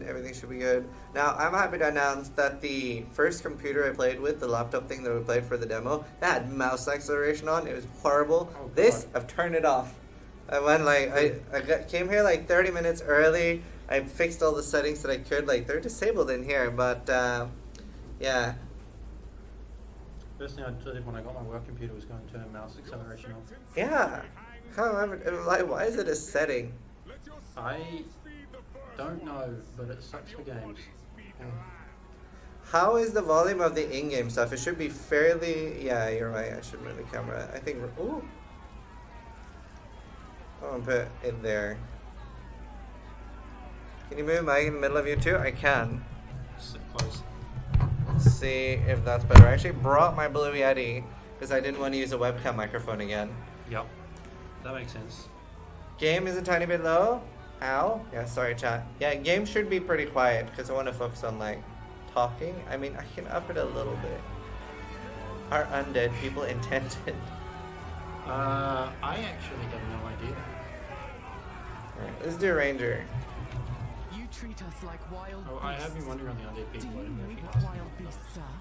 Everything should be good. Now, I'm happy to announce that the first computer I played with, the laptop thing that we played for the demo, that had mouse acceleration on. It was horrible. Oh, This, God. I've turned it off. I went like, came here like 30 minutes early. I fixed all the settings that I could. Like, they're disabled in here, but yeah. First thing I did when I got my work computer was go and turn mouse acceleration off. Yeah. Like, why is it a setting? I don't know, but it sucks for games. How is the volume of the in-game stuff? It should be fairly... Yeah, you're right. I should move the camera. I think we're... Ooh. I'm gonna put it there. Can you move Mike in the middle of you two? I can. Sit close. See if that's better. I actually brought my Blue Yeti because I didn't want to use a webcam microphone again. Yep. That makes sense. Game is a tiny bit low. Ow. Yeah, sorry chat. Yeah, game should be pretty quiet because I want to focus on like talking. I mean, I can up it a little bit. Are undead people intended? I actually have no idea. Alright, let's do Ranger. You treat us like wild Oh, I have been wondering on the undead Do people. you I didn't know actually what ask wild them. beasts are?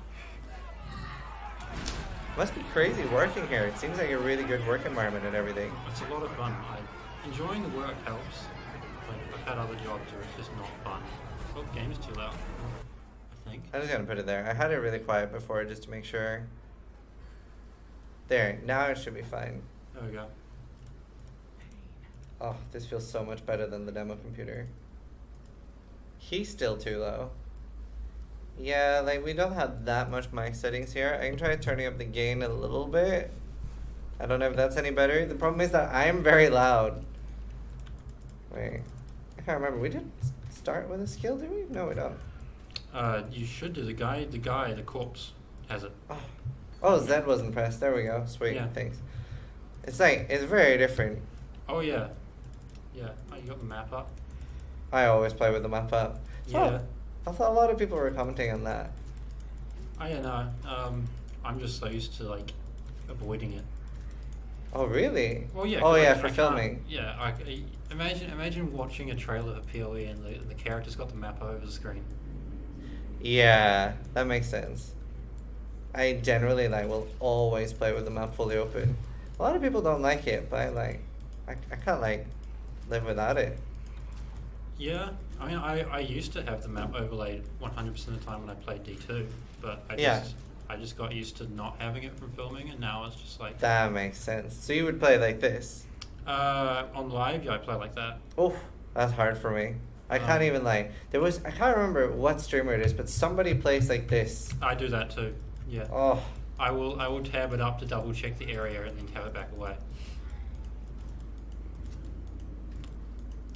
Must be crazy working here. It seems like a really good work environment and everything. It's a lot of fun. Enjoying the work helps. Like, I've had other jobs where it's just not fun. Oh, the game is too loud, I think. I'm just gonna put it there. I had it really quiet before just to make sure. There, now it should be fine. There we go. Oh, this feels so much better than the demo computer. He's still too low. Yeah, like we don't have that much mic settings here. I can try turning up the gain a little bit. I don't know if that's any better. The problem is that I am very loud. Wait, I can't remember. We didn't start with a skill, did we? No, we don't. You should do the corpse has it. Oh, Z wasn't pressed. There we go. Sweet, Yeah. thanks. It's like, it's very different. Oh yeah. Yeah. Oh, you got the map up? I always play with the map up. Yeah. I thought a lot of people were commenting on that. Oh yeah, no. I'm just so used to like avoiding it. Oh, really? Well, yeah. Oh, 'cause yeah, I for can't- filming. Yeah. Imagine watching a trailer of PoE and the character's got the map over the screen. Yeah, that makes sense. I generally will always play with the map fully open. A lot of people don't like it, but I can't live without it. Yeah. I mean, I used to have the map overlaid 100% of the time when I played D2, but Yeah. I just got used to not having it from filming, and now it's just like That makes sense. So you would play like this? on live. Yeah, I play like that. Oof, that's hard for me. I can't even I can't remember what streamer it is, but somebody plays like this. I do that too. Yeah. Oh, I will tab it up to double check the area and then tab it back away.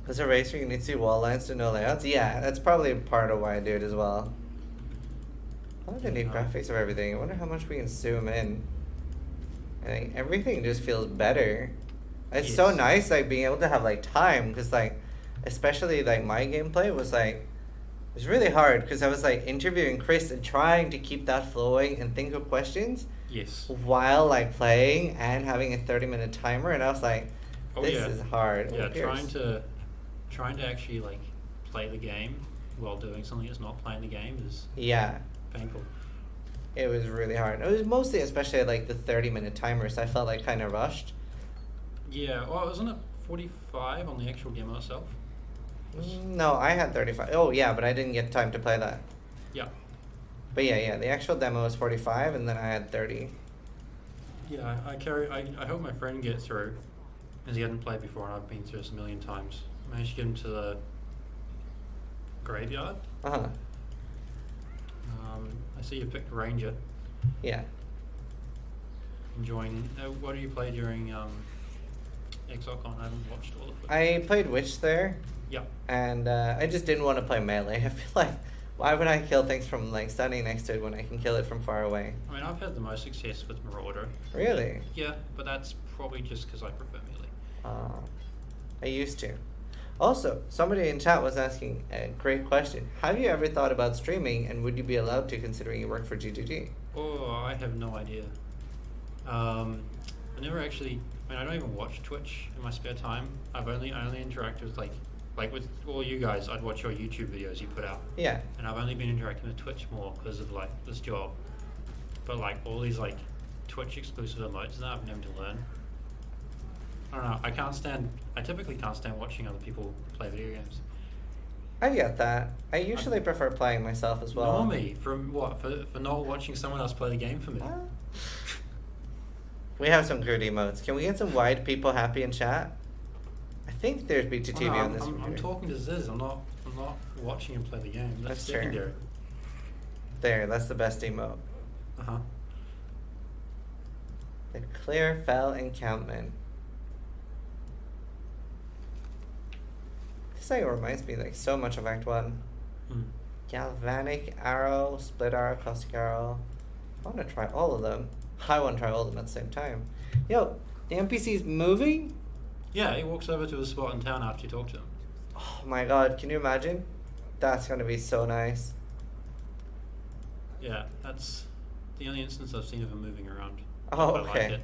as a racer, you need to see wall lines to know layouts. Yeah, that's probably part of why I do it as well. I like the neat graphics of everything. I wonder how much we can zoom in. I think everything just feels better. It's so Yes. nice, being able to have time, because especially my gameplay was it was really hard because I was interviewing Chris and trying to keep that flowing and think of questions Yes. while playing and having a 30-minute timer, and I was like, Oh, this yeah. is hard. Yeah, Oh, Pierce. trying to actually play the game while doing something that's not playing the game is Yeah, painful. it was really hard. It was mostly especially the 30-minute timer, so I felt kind of rushed. Yeah. Well, wasn't it 45 on the actual demo itself? No, I had 35. Oh yeah, but I didn't get time to play that. Yeah. But yeah, the actual demo was 45, and then I had 30. Yeah. I hope my friend gets through, because he hadn't played before, and I've been through this a million times. I managed to get him to the graveyard. Uh-huh. I see you picked Ranger. Yeah. Enjoying. What do you play during ExileCon? I haven't watched all of it. I played Witch there, Yeah. and I just didn't want to play melee. I feel why would I kill things from standing next to it when I can kill it from far away? I mean, I've had the most success with Marauder. Really? Yeah, but that's probably just because I prefer melee. I used to. Also, somebody in chat was asking a great question. Have you ever thought about streaming, and would you be allowed to, considering you work for GGG? Oh, I have no idea. I never actually. I mean, I don't even watch Twitch in my spare time. I only interact with like with all you guys, I'd watch your YouTube videos you put out. Yeah. And I've only been interacting with Twitch more because of like this job. But like all these like Twitch exclusive emotes that I've been able to learn. I don't know. I typically can't stand watching other people play video games. I get that. I usually prefer playing myself as well. Normie, from what? For not watching someone else play the game for me. We have some good emotes. Can we get some wide people happy in chat? I think there's BTTV on this I'm computer. talking to Ziz. I'm not watching him play the game. That's true. secondary. There, that's the best emote. Uh-huh. The clear fell encampment. This like reminds me like so much of Act 1. Galvanic arrow, split arrow, caustic arrow. I want to try all of them. I want to try all of them at the same time. Yo, the NPC's moving? Yeah, he walks over to a spot in town after you talk to him. Oh my god, can you imagine? That's gonna be so nice. Yeah, that's the only instance I've seen of him moving around. Oh, I like okay. it.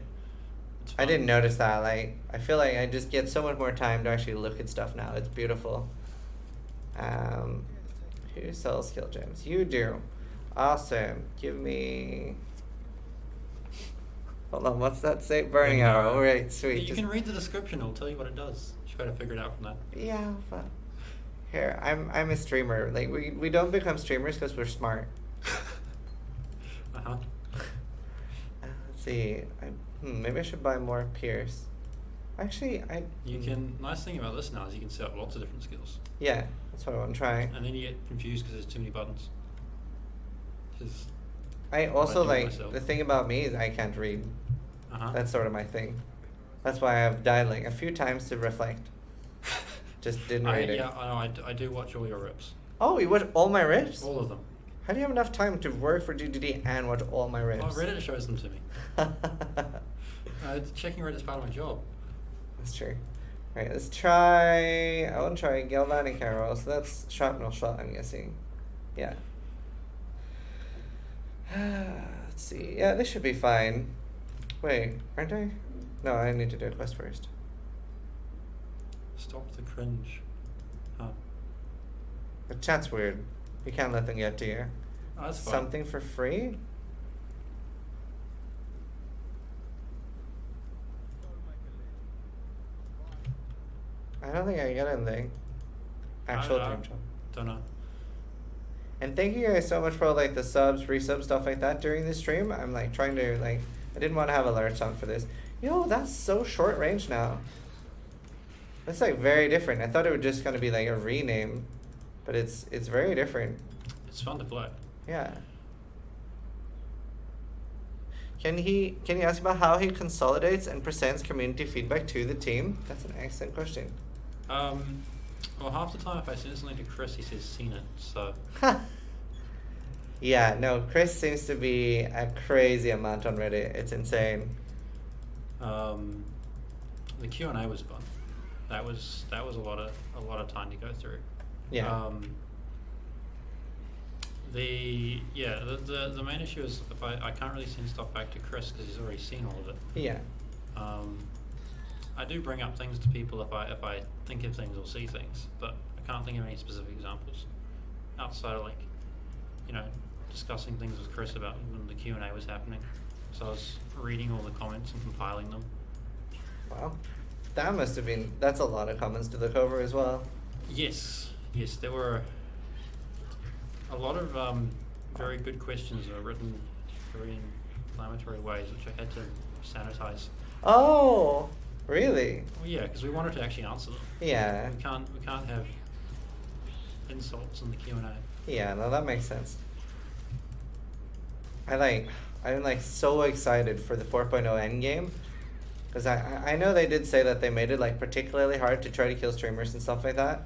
It's I fun. didn't notice that. Like, I feel like I just get so much more time to actually look at stuff now. It's beautiful. Who sells skill gems? You do. Awesome. Give me. Hold on. What's that say? Burning arrow. All right. Sweet. You can read the description. It'll tell you what it does. You better figure it out from that. Yeah. But here, I'm a streamer. Like we don't become streamers because we're smart. Uh-huh. Let's see. Maybe I should buy more Pierce. Actually, You can. Nice thing about this now is you can set up lots of different skills, Yeah, that's what I want to try. and then you get confused because there's too many buttons. 'Cause I also do like myself. the thing about me is I can't read. uh-huh. That's sort of my thing. That's why I've died like a few times to reflect. Just didn't read it. Yeah, I know. I do watch all your rips, Oh, you watch all my rips? all of them. How do you have enough time to work for GDD and watch all my rips? Oh, Reddit shows them to me. Checking Reddit's part of my job. That's true. Alright, let's try. I want to try galvanic arrow. So that's shrapnel shot, I'm guessing. Yeah. Let's see. Yeah, this should be fine. Wait, aren't I? No, I need to do a quest first. Stop the cringe. Huh. The chat's weird. You can't let them get to you. Oh, that's fine. Something for free? I don't think I get anything. Actual I dream job. don't know. And thank you guys so much for like the subs, resubs, stuff like that during the stream. I'm like trying to like, I didn't want to have alerts on for this. Yo, that's so short range now. That's like very different. I thought it was just gonna be like a rename, but it's very different. It's fun to play. Yeah. Can you ask about how he consolidates and presents community feedback to the team? That's an excellent question. Well, half the time if I send something to Chris, he says seen it. So Yeah, no, Chris seems to be a crazy amount on Reddit. It's insane. the Q&A was fun. That was a lot of time to go through. Yeah. The main issue is if I can't really send stuff back to Chris because he's already seen all of it. Yeah. I do bring up things to people if I think of things or see things, but I can't think of any specific examples outside of discussing things with Chris about when the Q&A was happening. So I was reading all the comments and compiling them. Wow. That's a lot of comments to look over as well. Yes, there were a lot of very good questions that were written very inflammatory ways, which I had to sanitize. Oh, really? Well, yeah, because we wanted to actually answer them. Yeah. We can't have insults in the Q&A. Yeah, no, that makes sense. I'm so excited for the 4.0 endgame, because I know they did say that they made it like particularly hard to try to kill streamers and stuff like that,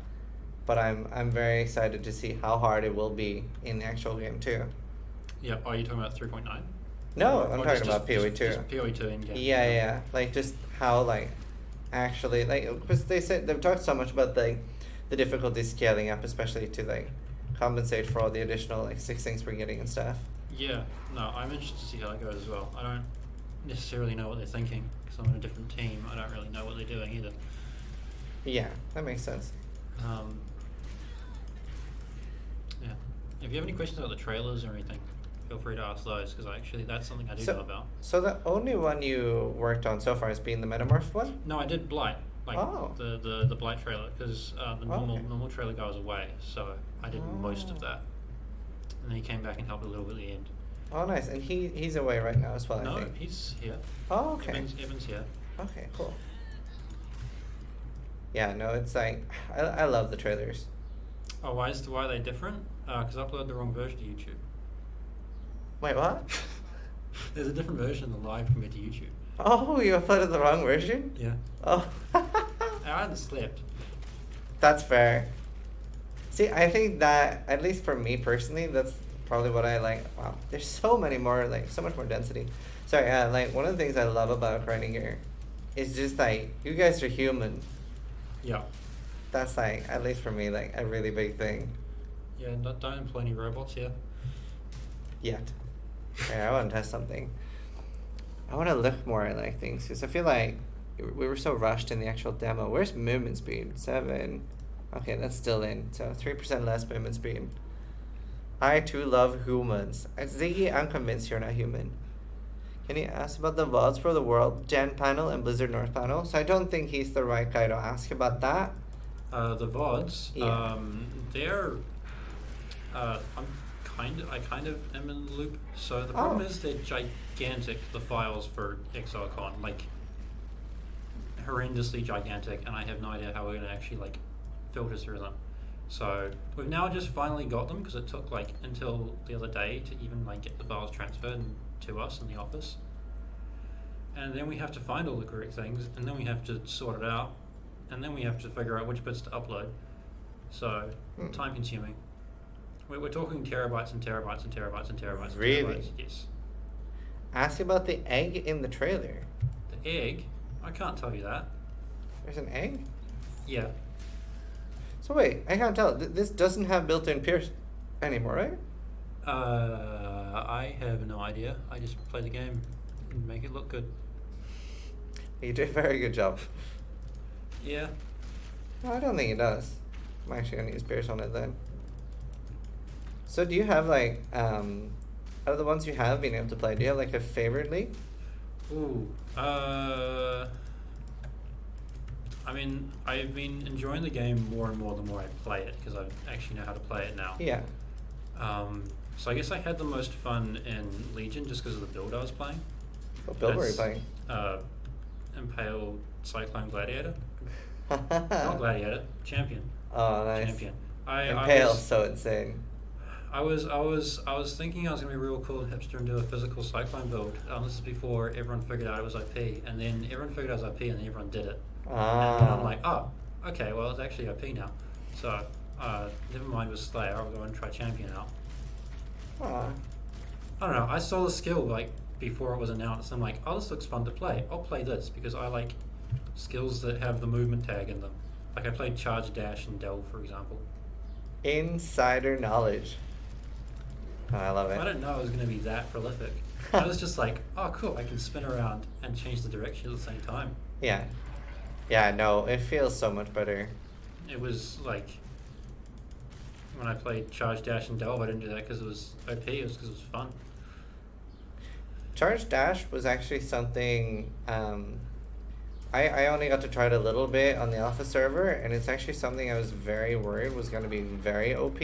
but I'm very excited to see how hard it will be in the actual game too. Yeah, are you talking about 3.9? No, Or I'm just- talking about PoE 2. Just PoE 2 in game. Yeah, like just how actually because they've talked so much about the difficulty scaling up, especially to compensate for all the additional 6 things we're getting and stuff. Yeah, no, I'm interested to see how that goes as well. I don't necessarily know what they're thinking because I'm on a different team. I don't really know what they're doing either. Yeah, that makes sense. Um, yeah. If you have any questions about the trailers or anything, feel free to ask those because actually that's something I do know about. So the only one you worked on so far has been the Metamorph one? No, I did Blight, like Oh. the Blight trailer because the normal trailer guy was away, so I did most of Oh. that, and then he came back and helped a little bit at the end. Oh, nice. And he's away right now as well, I No, think. he's here. Oh, okay. Evan's here. Okay, cool. Yeah, no, it's like, I love the trailers. Oh, why are they different? Because I uploaded the wrong version to YouTube. Wait, what? There's a different version of the live compared to YouTube. Oh, you uploaded the wrong version? Yeah. Oh. I hadn't slept. That's fair. See, I think that, at least for me personally, that's probably what I like. Wow, there's so many more, like, so much more density. Sorry, like, one of the things I love about grinding here is just, like, you guys are human. Yeah. That's, like, at least for me, like, a really big thing. Yeah, don't employ any robots here. Yet. Yeah, I want to test something. I want to look more at, like, things, because I feel like we were so rushed in the actual demo. Where's movement speed? 7. Okay, that's still in. So 3% less movement speed. I too love humans. Ziggy, I'm convinced you're not human. Can you ask about the VODs for the World Gen panel and Blizzard North panel? So I don't think he's the right guy to ask about that. The VODs, Yeah. they're I kind of am in the loop. So the problem is they're gigantic, the files for ExileCon, like horrendously gigantic, and I have no idea how we're gonna actually like filter through them. So we've now just finally got them because it took like until the other day to even like get the files transferred to us in the office. And then we have to find all the correct things, and then we have to sort it out, and then we have to figure out which bits to upload. So time consuming. We're talking terabytes and terabytes and terabytes and terabytes and Really? terabytes. Yes. Ask about the egg in the trailer. The egg? I can't tell you that. There's an egg? Yeah. So wait, I can't tell. This doesn't have built-in pierce anymore, right? I have no idea. I just play the game and make it look good. You do a very good job. Yeah. No, I don't think it does. I'm actually gonna use pierce on it then. So do you have like, out of the ones you have been able to play, do you have like a favorite league? Ooh. I mean, I've been enjoying the game more and more the more I play it because I actually know how to play it now. Yeah. So I guess I had the most fun in Legion just because of the build I was playing. What build were you That's, playing? Impale Cyclone Gladiator. Not Gladiator, Champion. Oh, nice. Champion. Impale, so insane. I was thinking I was gonna be real cool and hipster and do a physical Cyclone build. This is before everyone figured out it was OP, and then everyone figured out it was OP, and then everyone did it. And then I'm like, oh, okay, well it's actually OP now. So never mind with Slayer. I'll go and try Champion out. Aw. I don't know. I saw the skill like before it was announced. I'm like, oh, this looks fun to play. I'll play this because I like skills that have the movement tag in them. Like I played Charge, Dash, and Delve, for example. Insider knowledge. Oh, I love it. I didn't know it was going to be that prolific. I was just like, oh, cool. I can spin around and change the direction at the same time. Yeah. Yeah, no, it feels so much better. It was like when I played Charge, Dash, and Delve, I didn't do that because it was OP. It was because it was fun. Charge Dash was actually something I only got to try it a little bit on the alpha server, and it's actually something I was very worried was going to be very OP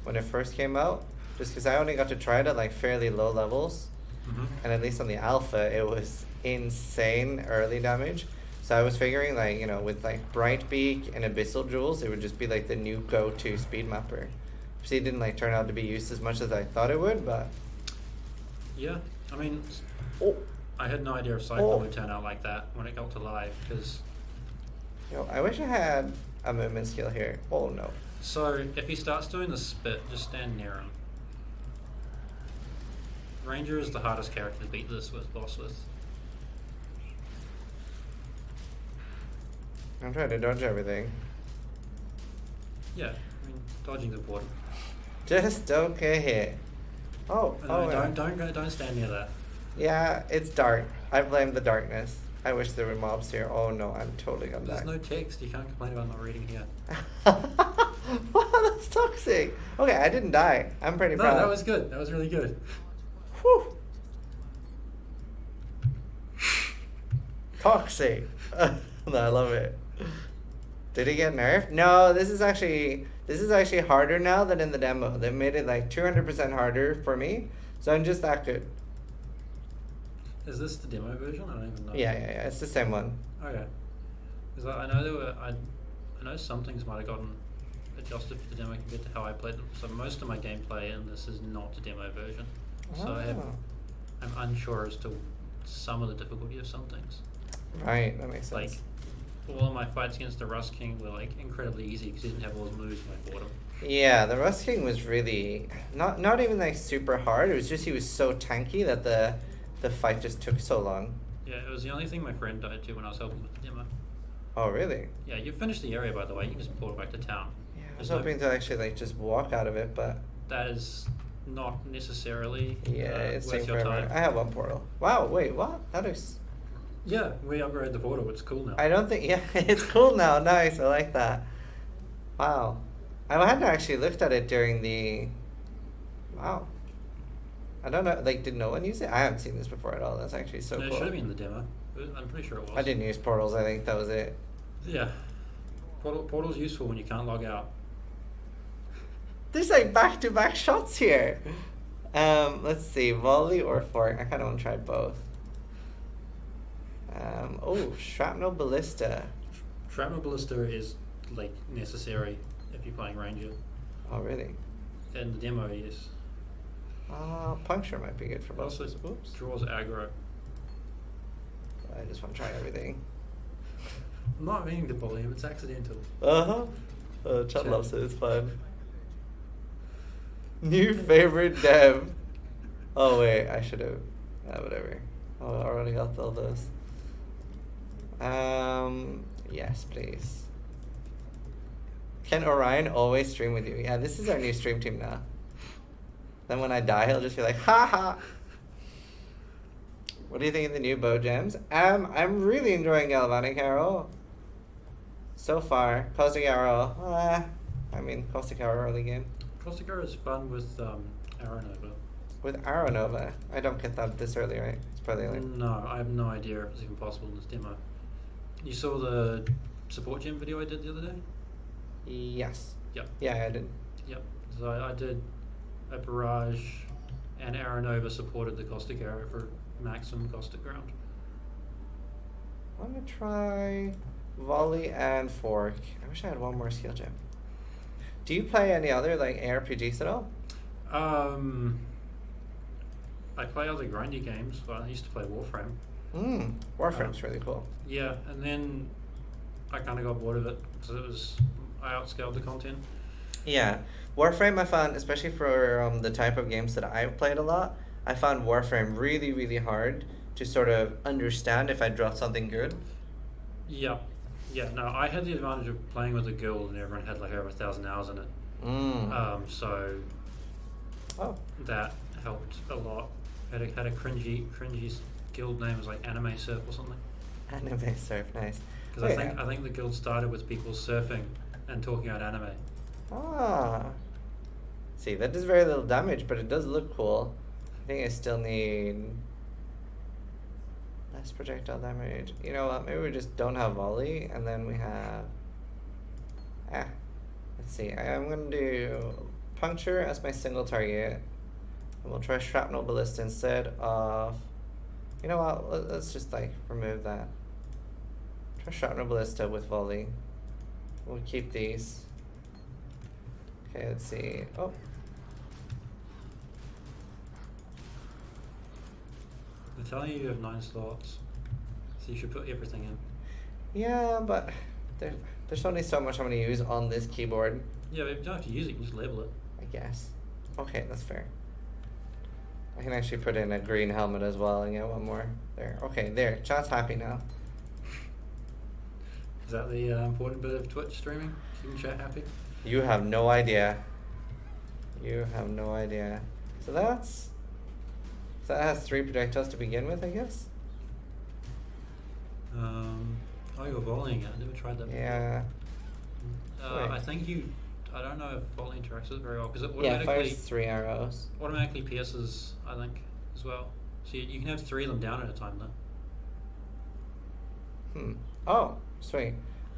when it first came out, just because I only got to try it at like fairly low levels, and at least on the alpha it was insane early damage. So I was figuring like, you know, with like Bright Beak and Abyssal Jewels, it would just be like the new go-to speed mapper. See, it didn't like turn out to be used as much as I thought it would, but Yeah, I mean, oh, I had no idea if Cyclone would turn out like that when it got to live because. yo, I wish I had a movement skill here. Oh no. So if he starts doing the spit, just stand near him. Ranger is the hardest character to beat this boss with. I'm trying to dodge everything. Yeah, I mean, dodging's important. Just don't get hit. Oh, No, yeah. don't stand near that. Yeah, it's dark. I blame the darkness. I wish there were mobs here. Oh no, I'm totally gonna die. There's no text. You can't complain about not reading here. Wow, that's toxic. Okay, I didn't die. I'm pretty No, proud. that was good. That was really good. Whew. Toxic. No, I love it. Did he get nerfed? No, this is actually harder now than in the demo. They made it like 200% harder for me, so I'm just that good. Is this the demo version? I don't even know. Yeah, it's the same one. Okay. Because I know there were, I know some things might have gotten adjusted for the demo compared to how I played them. So most of my gameplay in this is not the demo version. So I'm unsure as to some of the difficulty of some things. Right, that makes sense. Like, all of my fights against the Rust King were like incredibly easy because he didn't have all his moves when I fought him. Yeah, the Rust King was really not even like super hard. It was just he was so tanky that the fight just took so long. Yeah, it was the only thing my friend died to when I was helping with the demo. Oh really? Yeah, you finished the area by the way. You can just portal back to town. Yeah, I was There's hoping to actually like just walk out of it, but That is not necessarily it's worth taking your forever. time. I have one portal. Wow, wait, what? That is. Yeah, we upgraded the portal. It's cool now. I don't think. Yeah, it's cool now. Nice, I like that. Wow, I hadn't actually looked at it during the. Wow. I don't know. Like, did no one use it? I haven't seen this before at all. That's actually so No, it cool. should have been in the demo. I'm pretty sure it was. I didn't use portals. I think that was it. Yeah. Portal's useful when you can't log out. There's like back-to-back shots here. Let's see, volley or fork. I kind of want to try both. Oh, shrapnel ballista. Shrapnel Ballista is like necessary if you're playing Ranger. Oh, really? In the demo, yes. Puncture might be good for It both. also Oops. draws aggro. I just want to try everything. I'm not meaning to bully him, it's accidental. Chad Chad. loves it. It's fun. New favorite dev. Oh wait, I should have. Whatever. Oh, I already got all those. Yes, please. Can Orion always stream with you? Yeah, this is our new stream team now. Then when I die, he'll just be like, ha ha. What do you think of the new bow gems? I'm really enjoying Galvanic Arrow. So far, Caustic Arrow. Caustic Arrow early game. Caustic Arrow is fun with Arrow Nova. With Arrow Nova, I don't get that this early, right? It's probably like. No, I have no idea if it's even possible in this demo. You saw the support gem video I did the other day? Yes. Yep. Yeah, I did. Yep. So I did a barrage and Arrow Nova supported the Caustic Arrow for maximum caustic ground. I'm gonna try volley and fork. I wish I had one more skill gem. Do you play any other like ARPGs at all? I play other grindy games, but I used to play Warframe. Warframe's really cool. Yeah, and then I kind of got bored of it because I outscaled the content. Yeah, Warframe I found, especially for the type of games that I've played a lot, I found Warframe really, really hard to sort of understand if I dropped something good. Yeah, no, I had the advantage of playing with a guild and everyone had like over 1,000 hours in it. So that helped a lot. Had a cringy guild name, was like Anime Surf or something. Anime Surf, nice. Because I think the guild started with people surfing and talking about anime. See, that does very little damage, but it does look cool. I think I still need less projectile damage. You know what? Maybe we just don't have volley, and then we have. Let's see. I'm gonna do puncture as my single target, and we'll try shrapnel ballista instead of. You know what? Let's just like remove that. Try shrapnel ballista with volley. We'll keep these. Okay, let's see. Oh. They're telling you have 9 slots, so you should put everything in. Yeah, but there's only so much I'm going to use on this keyboard. Yeah, but if you don't have to use it, you can just label it. I guess. Okay, that's fair. I can actually put in a green helmet as well and get one more. There. Okay, there. Chat's happy now. Is that the important bit of Twitch streaming? Keeping chat happy? You have no idea. You have no idea. So that has 3 projectiles to begin with, I guess. Oh, you're volleying it. I never tried that before. Yeah. Wait. I think I don't know if volley interacts with it very well because it Yeah, automatically fires 3 arrows. automatically pierces, I think, as well. So you can have 3 of them down at a time though. Oh, sweet.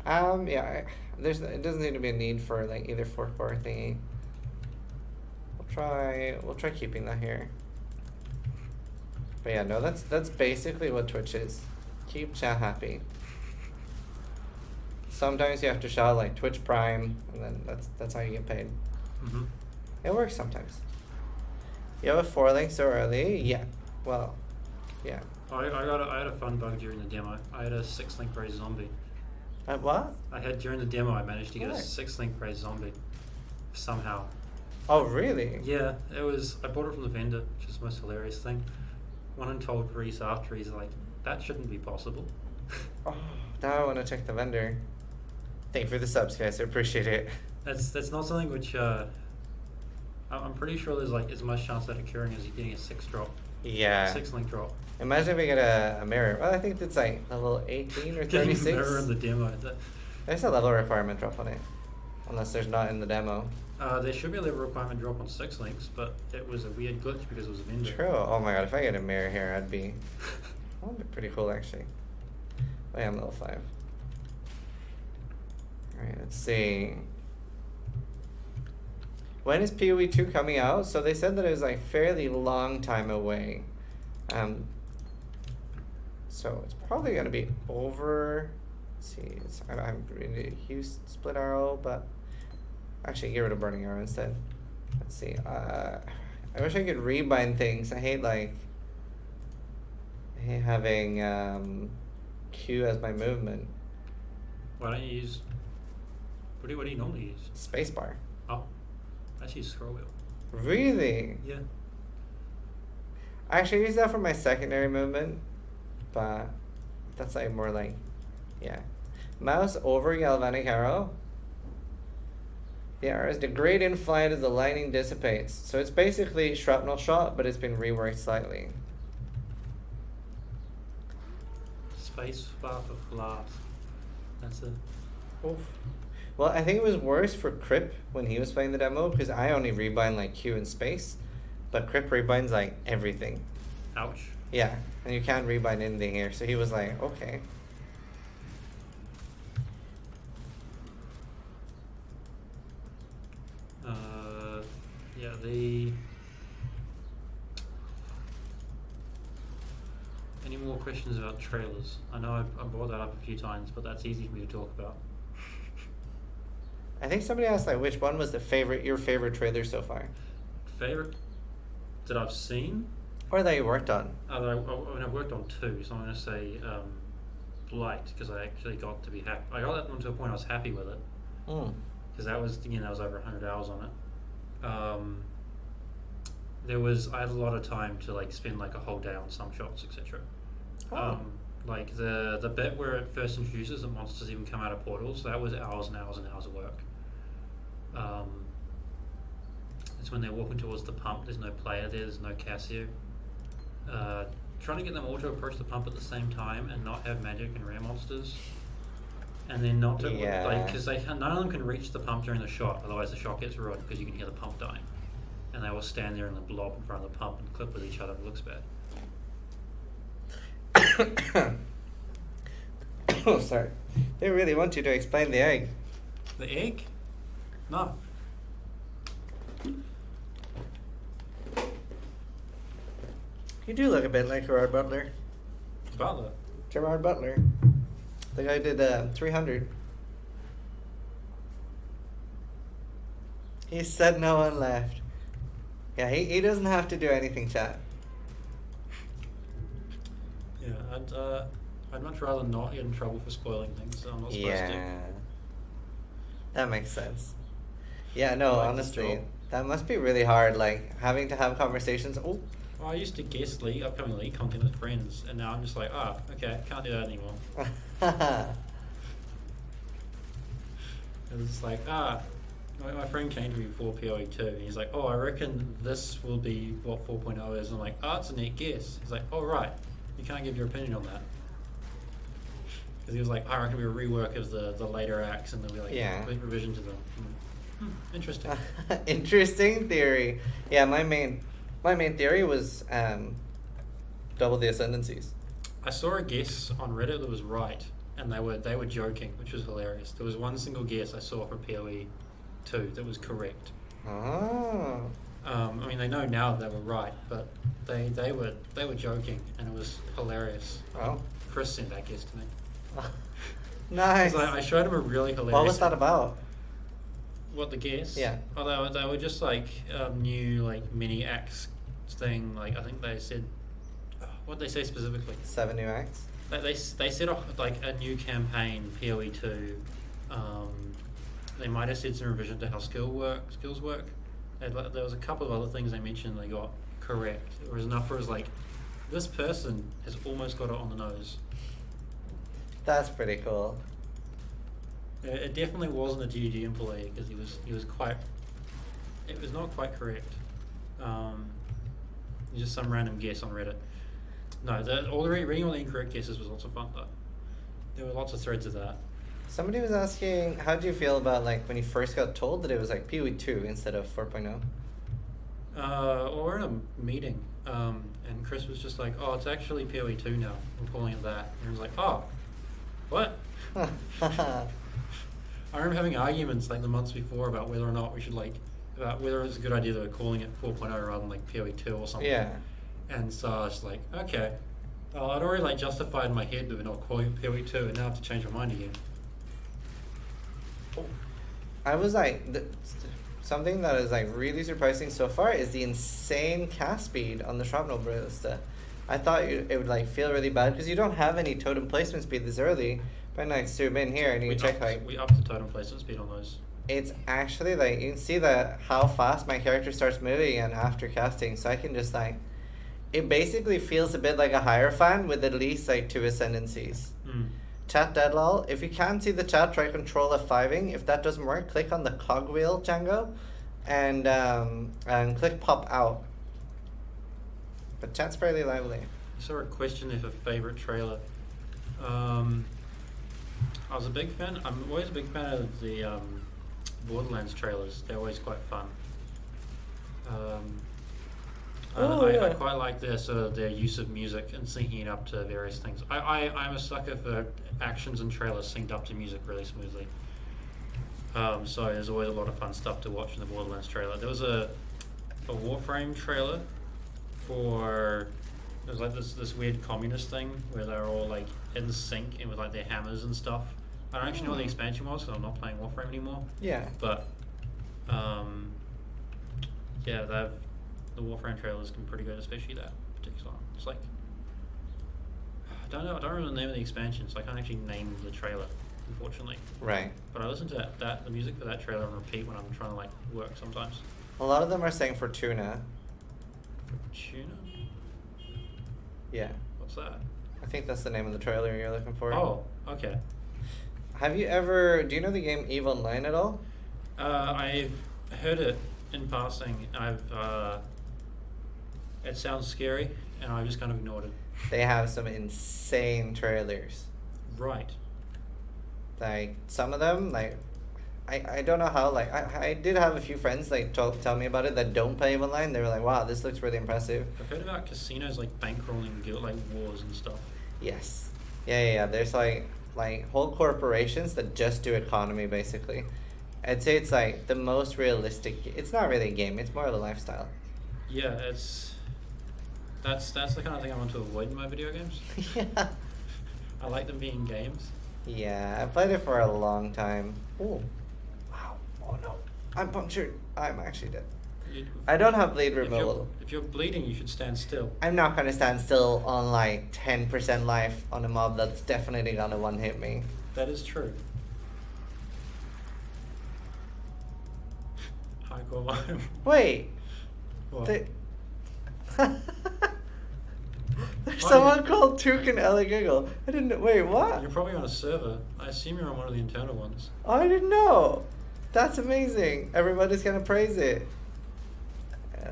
Yeah, it doesn't seem to be a need for like either fork bar thingy. We'll try keeping that here. But yeah, no, that's basically what Twitch is. Keep chat happy. Sometimes you have to shout like Twitch Prime, and then that's how you get paid. Mm-hmm. It works sometimes. You have a 4 link so early? Yeah. Well, yeah. I had a fun bug during the demo. I had a 6-link raised zombie. What? During the demo I managed to get What? a 6-link raised zombie somehow. Oh, really? Yeah, I bought it from the vendor, which is the most hilarious thing. One and told Reese after, he's like, that shouldn't be possible. Oh, now I want to check the vendor. Thank you for the subs, guys. I appreciate it. That's not something which I'm pretty sure there's like as much chance of that occurring as you getting a 6-drop. Yeah. 6-link drop. Imagine if we get a mirror. Well, I think it's like level 18 or Getting a 36. mirror in the demo. There's a level requirement drop on it. Unless there's not in the demo. There should be a level requirement drop on 6 links, but it was a weird glitch because it was a vendor. True. Oh my god, if I get a mirror here, that'd be pretty cool actually. I am level 5. Alright, let's see. When is PoE 2 coming out? So they said that it was like fairly long time away. So it's probably gonna be over. Let's see, I haven't really used split arrow, but actually get rid of burning arrow instead. Let's see. I wish I could rebind things. I hate having Q as my movement. Why don't you use? What do you normally use? Spacebar. Oh, I use scroll wheel. Really? Yeah. I actually use that for my secondary movement, but that's like more like, yeah. Mouse over galvanic arrow. The arrows degrade in flight as the lightning dissipates. So it's basically shrapnel shot, but it's been reworked slightly. Space bar for flask. That's it. Oof. Well, I think it was worse for Crip when he was playing the demo, because I only rebind like Q and space, but Crip rebinds like everything. Ouch. Yeah, and you can't rebind anything here, so he was like, okay. Yeah, any more questions about trailers? I know I brought that up a few times, but that's easy for me to talk about. I think somebody asked like which one was your favorite trailer so far, Favorite that I've seen? or that you worked on. I mean, I've worked on 2, so I'm going to say Blight, because I actually got to be happy. I got that one to a point I was happy with it, because that was over 100 hours on it. I had a lot of time to like spend like a whole day on some shots, etc. Like the bit where it first introduces the monsters even come out of portals, that was hours and hours and hours of work. It's when they're walking towards the pump, there's no player there's no Casio. Trying to get them all to approach the pump at the same time and not have magic and rare monsters. And then not to, because none of them can reach the pump during the shot, otherwise the shot gets ruined because you can hear the pump dying. And they will stand there in the blob in front of the pump and clip with each other. It looks bad. Oh, sorry. They really want you to explain the egg. The egg? No. You do look a bit like Gerard Butler. Butler. Gerard Butler. The guy did 300. He said no one left. Yeah, he doesn't have to do anything, chat. Yeah, I'd much rather not get in trouble for spoiling things that I'm not supposed to. Yeah. That makes sense. Yeah, no, Like honestly, that must be really hard, like, having to have conversations. Oh. Well, I used to guess upcoming league content with friends, and now I'm just like, okay, can't do that anymore. It's like, my friend came to me before PoE2, and he's like, I reckon this will be what 4.0 is. And I'm like, it's a neat guess. He's like, right, you can't give your opinion on that. Because he was like, I reckon it'll be a rework of the later acts and there'll be like Yeah. a complete revision to them. Interesting. Interesting theory. Yeah, my main theory was double the ascendancies. I saw a guess on Reddit that was right, and they were joking, which was hilarious. There was one single guess I saw for PoE 2 that was correct. Oh. I mean, they know now that they were right, but they were joking, and it was hilarious. Oh. Chris sent that guess to me. Nice. 'Cause I showed him a really hilarious. What was that about? What, the guess? Yeah. Oh, they were just like new like mini acts thing. Like I think they said, what did they say specifically? 7 new acts. They set off like a new campaign, PoE 2. They might have said some revision to how skills work. There was a couple of other things they mentioned they got correct. It was enough for us like, this person has almost got it on the nose. That's pretty cool. It definitely wasn't a GG employee because he was quite. It was not quite correct. Just some random guess on Reddit. No, reading all the incorrect guesses was lots of fun though. There were lots of threads of that. Somebody was asking, how do you feel about like when you first got told that it was like PoE 2 instead of 4.0? Well, we're in a meeting, and Chris was just like, "Oh, it's actually PoE 2 now. We're calling it that." And I was like, "Oh, what?" I remember having arguments like the months before about whether or not we should about whether it's a good idea that we're calling it 4.0 rather than like PoE 2 or something. Yeah. And so I was like, okay. I'd already like justified in my head that we're not calling it PoE 2, and now I have to change my mind again. I was like, something that is like really surprising so far is the insane cast speed on the Shrapnel Ballista. I thought it would like feel really bad because you don't have any totem placement speed this early. But now I zoom in here and you can check like we upped the totem placement speed on those. It's actually like you can see that how fast my character starts moving and after casting, so I can just like it basically feels a bit like a Hierophant with at least like 2 ascendancies. Chat deadlol. If you can't see the chat, try control F5ing. If that doesn't work, click on the cogwheel, Django, and click pop out. But chat's fairly lively. I saw a question there for favourite trailer. I was a big fan. I'm always a big fan of the Borderlands trailers. They're always quite fun. I quite like their use of music and syncing it up to various things. I'm a sucker for actions and trailers synced up to music really smoothly. So there's always a lot of fun stuff to watch in the Borderlands trailer. There was a Warframe trailer for. It was like this weird communist thing where they were all like in sync and with like their hammers and stuff. I don't actually know what the expansion was because I'm not playing Warframe anymore. Yeah. But yeah, the Warframe trailers can be pretty good, especially that particular one. It's like I don't remember the name of the expansion, so I can't actually name the trailer, unfortunately. Right. But I listen to the music for that trailer on repeat when I'm trying to like work sometimes. A lot of them are saying Fortuna. Fortuna? Yeah. What's that? I think that's the name of the trailer you're looking for. Oh, okay. Do you know the game EVE Online at all? I've heard it in passing. It sounds scary, and I just kind of ignored it. They have some insane trailers. Right. Like, some of them, like, I don't know how, like, I did have a few friends, like, tell me about it that don't play EVE Online. They were like, wow, this looks really impressive. I've heard about casinos, like, bankrolling guild, like, wars and stuff. Yes. Yeah. There's, like whole corporations that just do economy, basically. I'd say it's, like, the most realistic. It's not really a game. It's more of a lifestyle. Yeah, that's the kind of thing I want to avoid in my video games. Yeah. I like them being games. Yeah, I played it for a long time. Oh. Wow. Oh, no. I'm punctured. I'm actually dead. I don't have bleed removal. If you're bleeding, you should stand still. I'm not going to stand still on like 10% life on a mob that's definitely going to one-hit me. That is true. Hardcore vibe. Wait. What? There's someone called Toucan Ella Giggle. I didn't know. Wait, what? You're probably on a server. I assume you're on one of the internal ones. Oh, I didn't know. That's amazing. Everybody's going to praise it.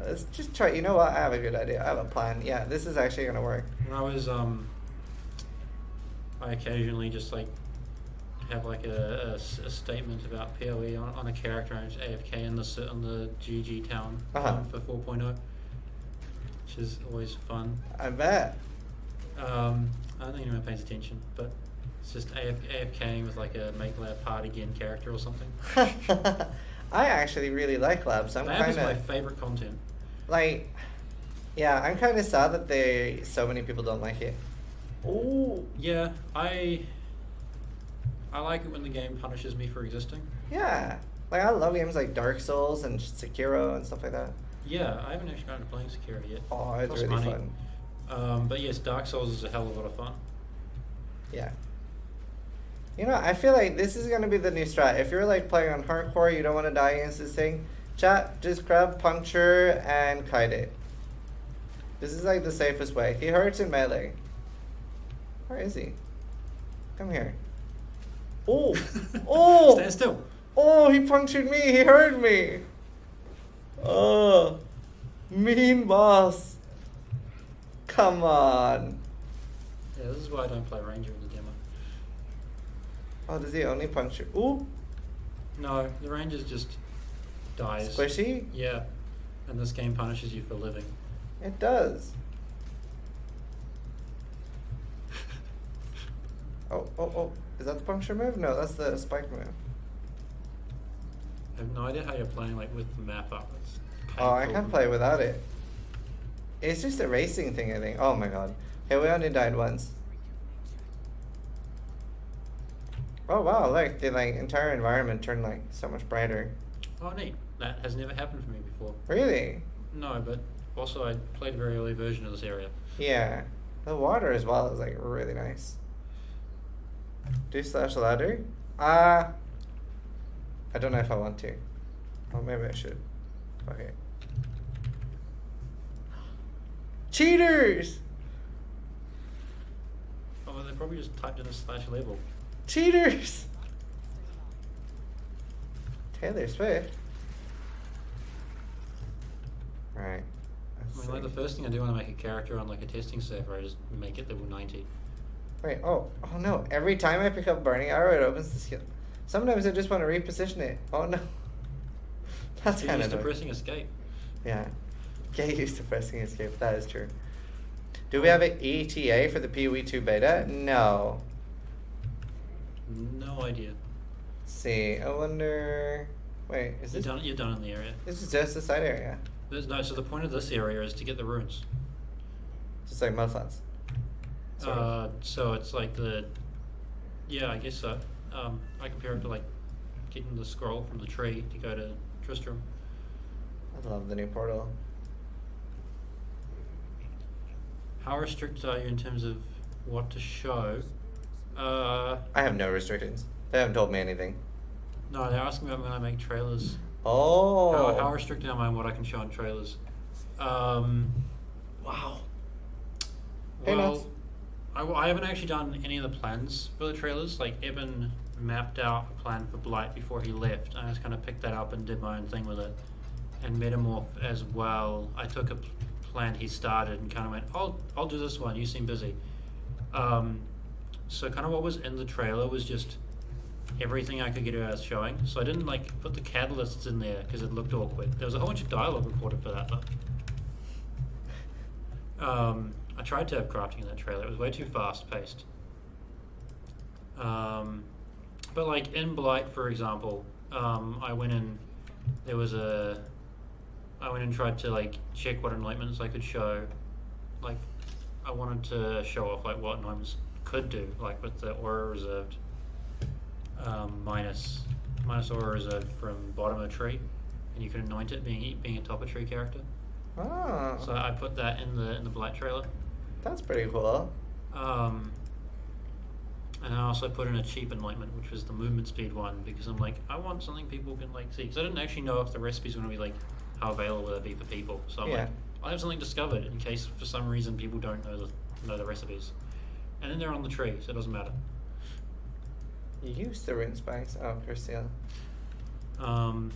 Let's just try. You know what? I have a good idea. I have a plan. Yeah, this is actually going to work. When I was I occasionally just like have like a statement about PoE on a character and just AFK in the GG town for 4.0, which is always fun. I bet. I don't think anyone pays attention, but it's just AFKing with like a make lab part again character or something. I actually really like labs. I'm Lab kind is my of favorite content. like, yeah, I'm kind of sad that so many people don't like it. Ooh. Yeah, I like it when the game punishes me for existing. Yeah, like I love games like Dark Souls and Sekiro and stuff like that. Yeah, I haven't actually gotten to playing Sekiro yet. Oh, it's Costs really money. fun. But yes, Dark Souls is a hell of a lot of fun. Yeah. You know, I feel like this is gonna be the new strat. If you're like playing on hardcore, you don't want to die against this thing, chat, just grab puncture and kite it. This is like the safest way. He hurts in melee. Where is he? Come here. Oh! Oh! Stand still. Oh, he punctured me. He hurt me. Oh, mean boss. Come on. Yeah, this is why I don't play Ranger in the demo. Oh, does he only puncture? Ooh, No, the Ranger just dies. squishy? Yeah, and this game punishes you for living. It does. Oh. Is that the puncture move? No, that's the spike move. I have no idea how you're playing like with the map up. It's Oh, I painful. can't play without it. It's just a racing thing, I think. Oh my god. Okay, we only died once. Oh wow, look, the like entire environment turned like so much brighter. Oh, neat. That has never happened for me before. Really? No, but also I played a very early version of this area. Yeah. The water as well is like really nice. Do slash ladder? I don't know if I want to. Oh, maybe I should. Okay. Cheaters! Oh, well, they probably just typed in a slash level. Cheaters! Taylor Swift. Right. I mean, like the first thing I do when I make a character on like a testing server, I just make it level 90. Wait, oh no. Every time I pick up Burning Arrow, it opens the skill. Sometimes I just want to reposition it. Oh no. That's Get kind used of to pressing escape. Yeah. Get used to pressing escape. That is true. Do we have an ETA for the PoE 2 beta? No. No idea. Let's see. I wonder. Wait, is this? You're done in the area. This is just the side area. There's no. So the point of this area is to get the runes. Just like mudflats. Sort of. So it's like the. Yeah, I guess so. I compare it to like getting the scroll from the tree to go to Tristram. I love the new portal. How restricted are you in terms of what to show? I have no restrictions. They haven't told me anything. No, they're asking about when I make trailers. Oh. How restricted am I on what I can show in trailers? Wow. Hey, Well, Nuts. I haven't actually done any of the plans for the trailers. Like, Evan mapped out a plan for Blight before he left. I just kind of picked that up and did my own thing with it. And Metamorph as well. I took a plan he started and kind of went, I'll do this one. You seem busy. So kind of what was in the trailer was just everything I could get out of showing. So I didn't like put the catalysts in there because it looked awkward. There was a whole bunch of dialogue recorded for that though. I tried to have crafting in that trailer. It was way too fast paced. But like in Blight, for example, I went and tried to like check what anointments I could show. Like I wanted to show off like what anointments could do, like with the aura reserved, minus aura reserved from bottom of a tree, and you can anoint it being a top of tree character. Oh. So I put that in the Blight trailer. That's pretty cool. And I also put in a cheap anointment, which was the movement speed one, because I'm like, I want something people can like see. Because I didn't actually know if the recipe's going to be like, how available will it be for people. So I'm like, I'll have something discovered in case for some reason people don't know the recipes. And then they're on the tree, so it doesn't matter. You used the rune spikes. Oh, Christian. So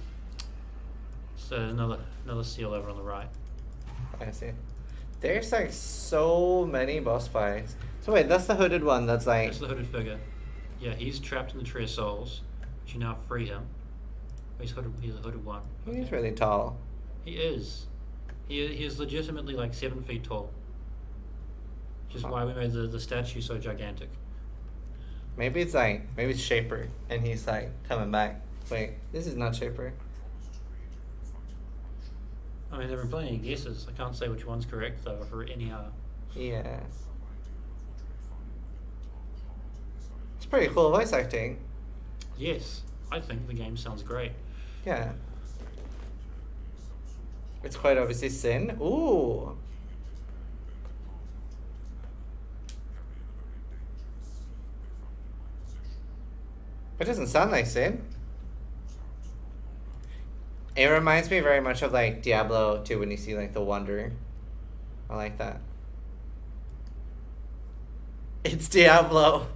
another seal over on the right. I see. There's like so many boss fights. So wait, that's the hooded one that's like... That's the hooded figure. Yeah, he's trapped in the Tree of Souls, but you now free him. He's hooded. He's a hooded one. He's really tall. He is. He is legitimately like 7 feet tall. Which is why we made the statue so gigantic. Maybe it's Shaper, and he's like coming back. Wait, this is not Shaper. I mean, there have been plenty of guesses. I can't say which one's correct though for any Yeah. It's pretty cool voice acting. Yes, I think the game sounds great. Yeah. It's quite obviously Sin. Ooh. It doesn't sound like Sin. It reminds me very much of like Diablo 2 when you see like the Wanderer. I like that. It's Diablo.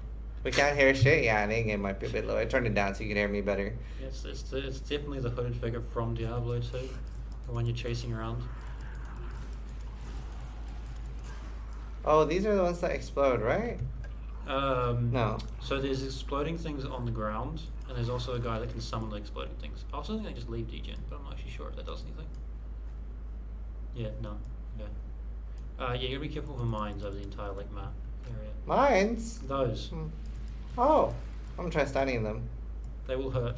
We can't hear shit. Yeah, I think it might be a bit low. I turned it down so you can hear me better. Yes, it's definitely the hooded figure from Diablo 2, the one you're chasing around. Oh, these are the ones that explode, right? No. So there's exploding things on the ground, and there's also a guy that can summon the exploding things. I also think they just leave degen, but I'm not actually sure if that does anything. Yeah, no. Yeah. Yeah, you gotta be careful of the mines over the entire lake map area. Mines? Those. Oh. I'm gonna try stunning them. They will hurt.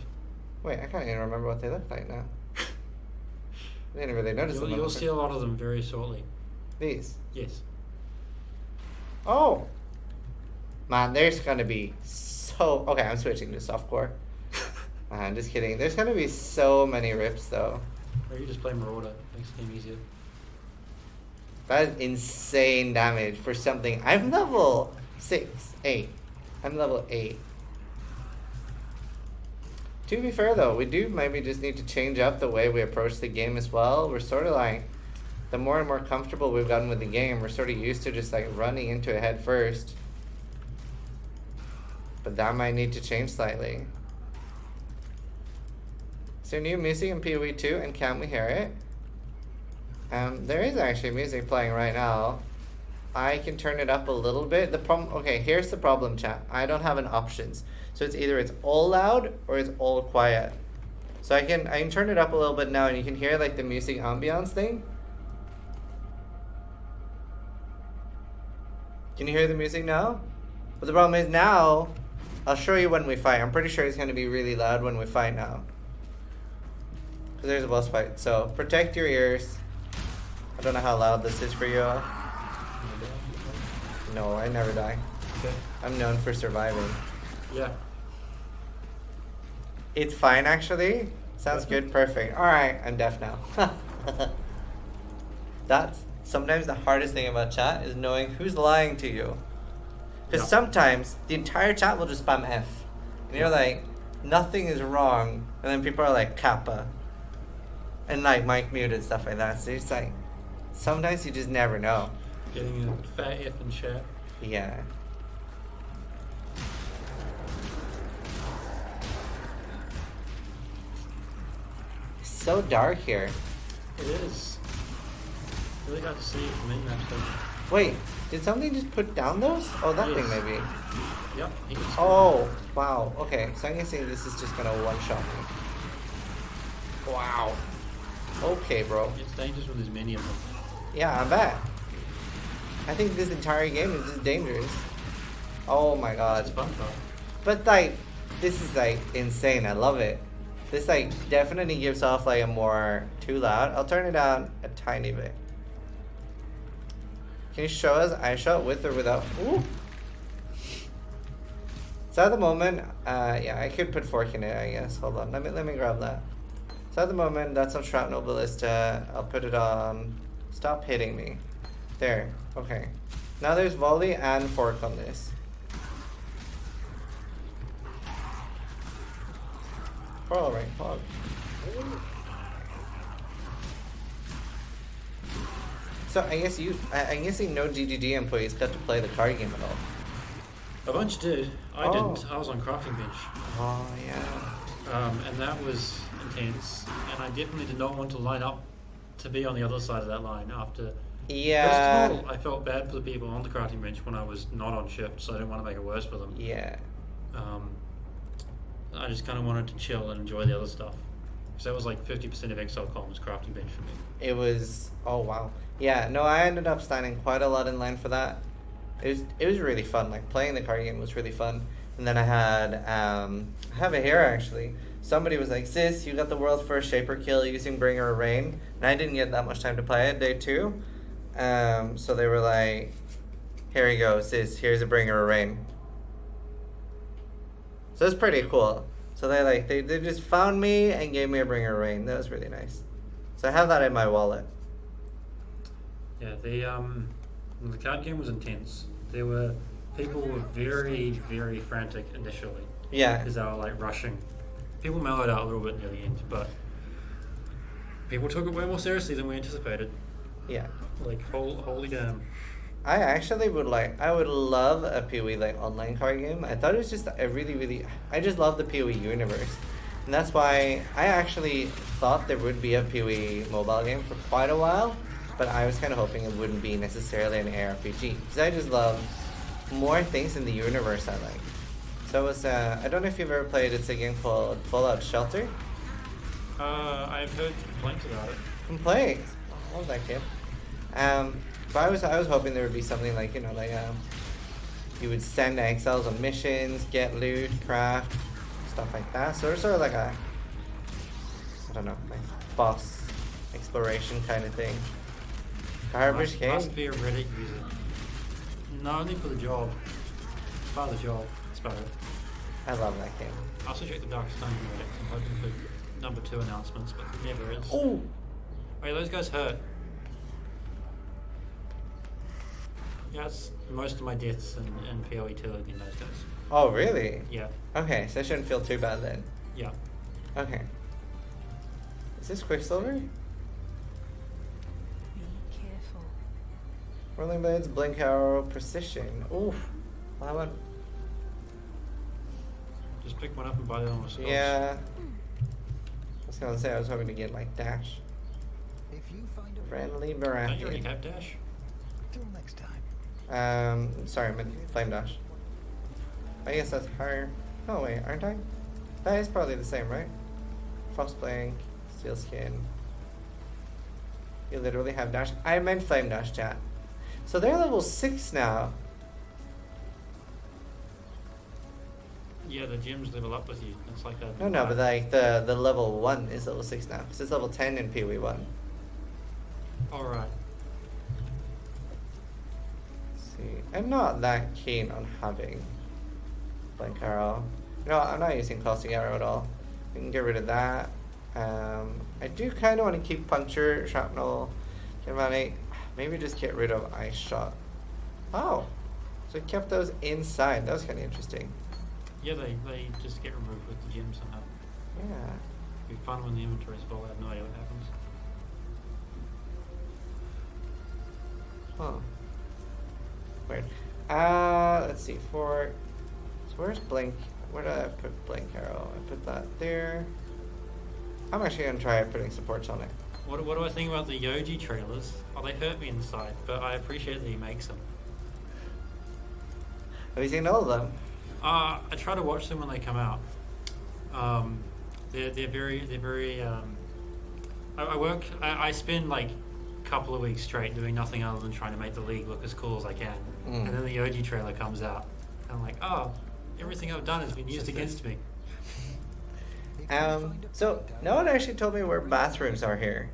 Wait, I can't even remember what they look like now. I didn't really notice them. You'll see a lot of them very shortly. These? Yes. Oh. Man, there's gonna be so... Okay, I'm switching to softcore. I'm just kidding. There's gonna be so many rips, though. Or you just play Marauder. Makes the game easier. That is insane damage for something. I'm level 8. I'm level 8. To be fair, though, we do maybe just need to change up the way we approach the game as well. We're sort of like... The more and more comfortable we've gotten with the game, we're sort of used to just like running into it head first. But that might need to change slightly. Is there new music in PoE 2 and can we hear it? There is actually music playing right now. I can turn it up a little bit. The problem, okay, here's the problem, chat. I don't have an options. So it's either it's all loud or it's all quiet. So I can turn it up a little bit now and you can hear like the music ambiance thing. Can you hear the music now? But the problem is now, I'll show you when we fight. I'm pretty sure it's going to be really loud when we fight now. Because there's a boss fight. So protect your ears. I don't know how loud this is for you all. No, I never die. Okay. I'm known for surviving. Yeah. It's fine actually. Sounds good. Perfect. Alright, I'm deaf now. That's sometimes the hardest thing about chat is knowing who's lying to you. Because sometimes the entire chat will just spam F. And you're like, nothing is wrong. And then people are like, Kappa. And like mic mute and stuff like that. So it's like, sometimes you just never know. Getting a fat F in chat. Yeah. It's so dark here. It is. Really hard to see from any map station. Wait, did something just put down those? Oh, that thing maybe. Yep. He can Oh, wow. Okay, so I'm guessing this is just gonna one-shot me. Wow. Okay, bro. It's dangerous when there's many of them. Yeah, I bet. I think this entire game is just dangerous. Oh my god. It's fun though. But like, this is like insane. I love it. This like definitely gives off like a more too loud. I'll turn it down a tiny bit. Can you show us iShot with or without? Ooh. So at the moment, yeah, I could put fork in it, I guess. Hold on, let me grab that. So at the moment, that's on Shrapnel Ballista. I'll put it on. Stop hitting me. There. Okay. Now there's volley and fork on this. All right, pog. So I'm guessing no GGD employees got to play the card game at all. A bunch did. I didn't. I was on crafting bench. Oh yeah. And that was intense. And I definitely did not want to line up to be on the other side of that line after. Yeah. First of all, I felt bad for the people on the crafting bench when I was not on shift, so I didn't want to make it worse for them. Yeah. I just kind of wanted to chill and enjoy the other stuff. So that was like 50% of Exile columns crafting bench for me. It was, oh wow. Yeah, no, I ended up standing quite a lot in line for that. It was really fun. Like playing the card game was really fun. And then I have it here actually. Somebody was like, "Sis, you got the world's first Shaper kill using Bringer of Rain." And I didn't get that much time to play it, day 2. So they were like, "Here you go, sis, here's a Bringer of Rain." So it's pretty cool. So they just found me and gave me a Bringer of Rain. That was really nice. So I have that in my wallet. Yeah, the card game was intense. People were very, very frantic initially. Yeah. Because they were like rushing. People mellowed out a little bit near the end, but people took it way more seriously than we anticipated. Yeah. Like, holy damn. I actually would love a PoE like online card game. I thought it was just I just love the PoE universe. And that's why I actually thought there would be a PoE mobile game for quite a while, but I was kind of hoping it wouldn't be necessarily an ARPG. Because I just love more things in the universe I like. So it was, I don't know if you've ever played, it's a game called Fallout Shelter. I've heard complaints about it. Complaints? I love that game. But I was hoping there would be something like, you would send exiles on missions, get loot, craft, stuff like that. So it's sort of like I don't know, like boss exploration kind of thing. Garbage game. Must be a Reddit user. Not only for the job, part of the job. It's about it. I love that game. I also checked the Darkest Dungeon Reddit. I'm hoping for number 2 announcements, but it never is. Oh! Wait, those guys hurt. Yeah, it's most of my deaths in PoE 2 have been those guys. Oh, really? Yeah. Okay, so I shouldn't feel too bad then. Yeah. Okay. Is this Quicksilver? Be careful. Rolling Blades, Blink Arrow, Precision. Oof. Well, I went... Just pick one up and buy them on spells. Yeah. I was gonna say I was hoping to get like Dash. If you find a Friendly Don't you already Baratheon. have Dash? till next time. Sorry, I meant Flame Dash. I guess that's higher. Oh wait, aren't I? That is probably the same, right? Frostblank, Steel Skin. You literally have Dash. I meant Flame Dash, chat. So they're level 6 now. Yeah, the gyms level up with you. It's like a... No, but like the level 1 is level 6 now. Because it's level 10 in PoE 1. Alright. See, I'm not that keen on having Blink Arrow. No, I'm not using Caustic Arrow at all. We can get rid of that. I do kind of want to keep Puncture, Shrapnel, Germanic. Maybe just get rid of Ice Shot. Oh, so it kept those inside. That was kind of interesting. Yeah, they just get removed with the gyms somehow. Yeah. It'd be fun when the inventory's full. I have no idea what happens. Huh. Weird. Let's see. So where's Blink? Where did I put Blink Arrow? I put that there. I'm actually gonna try putting supports on it. What do I think about the Yoji trailers? Oh, they hurt me inside, but I appreciate that he makes them. Have you seen all of them? I try to watch them when they come out. They're very. I spend like a couple of weeks straight doing nothing other than trying to make the league look as cool as I can, and then the Yoji trailer comes out, and I'm like, oh, everything I've done has been used against me. So no one actually told me where bathrooms are here.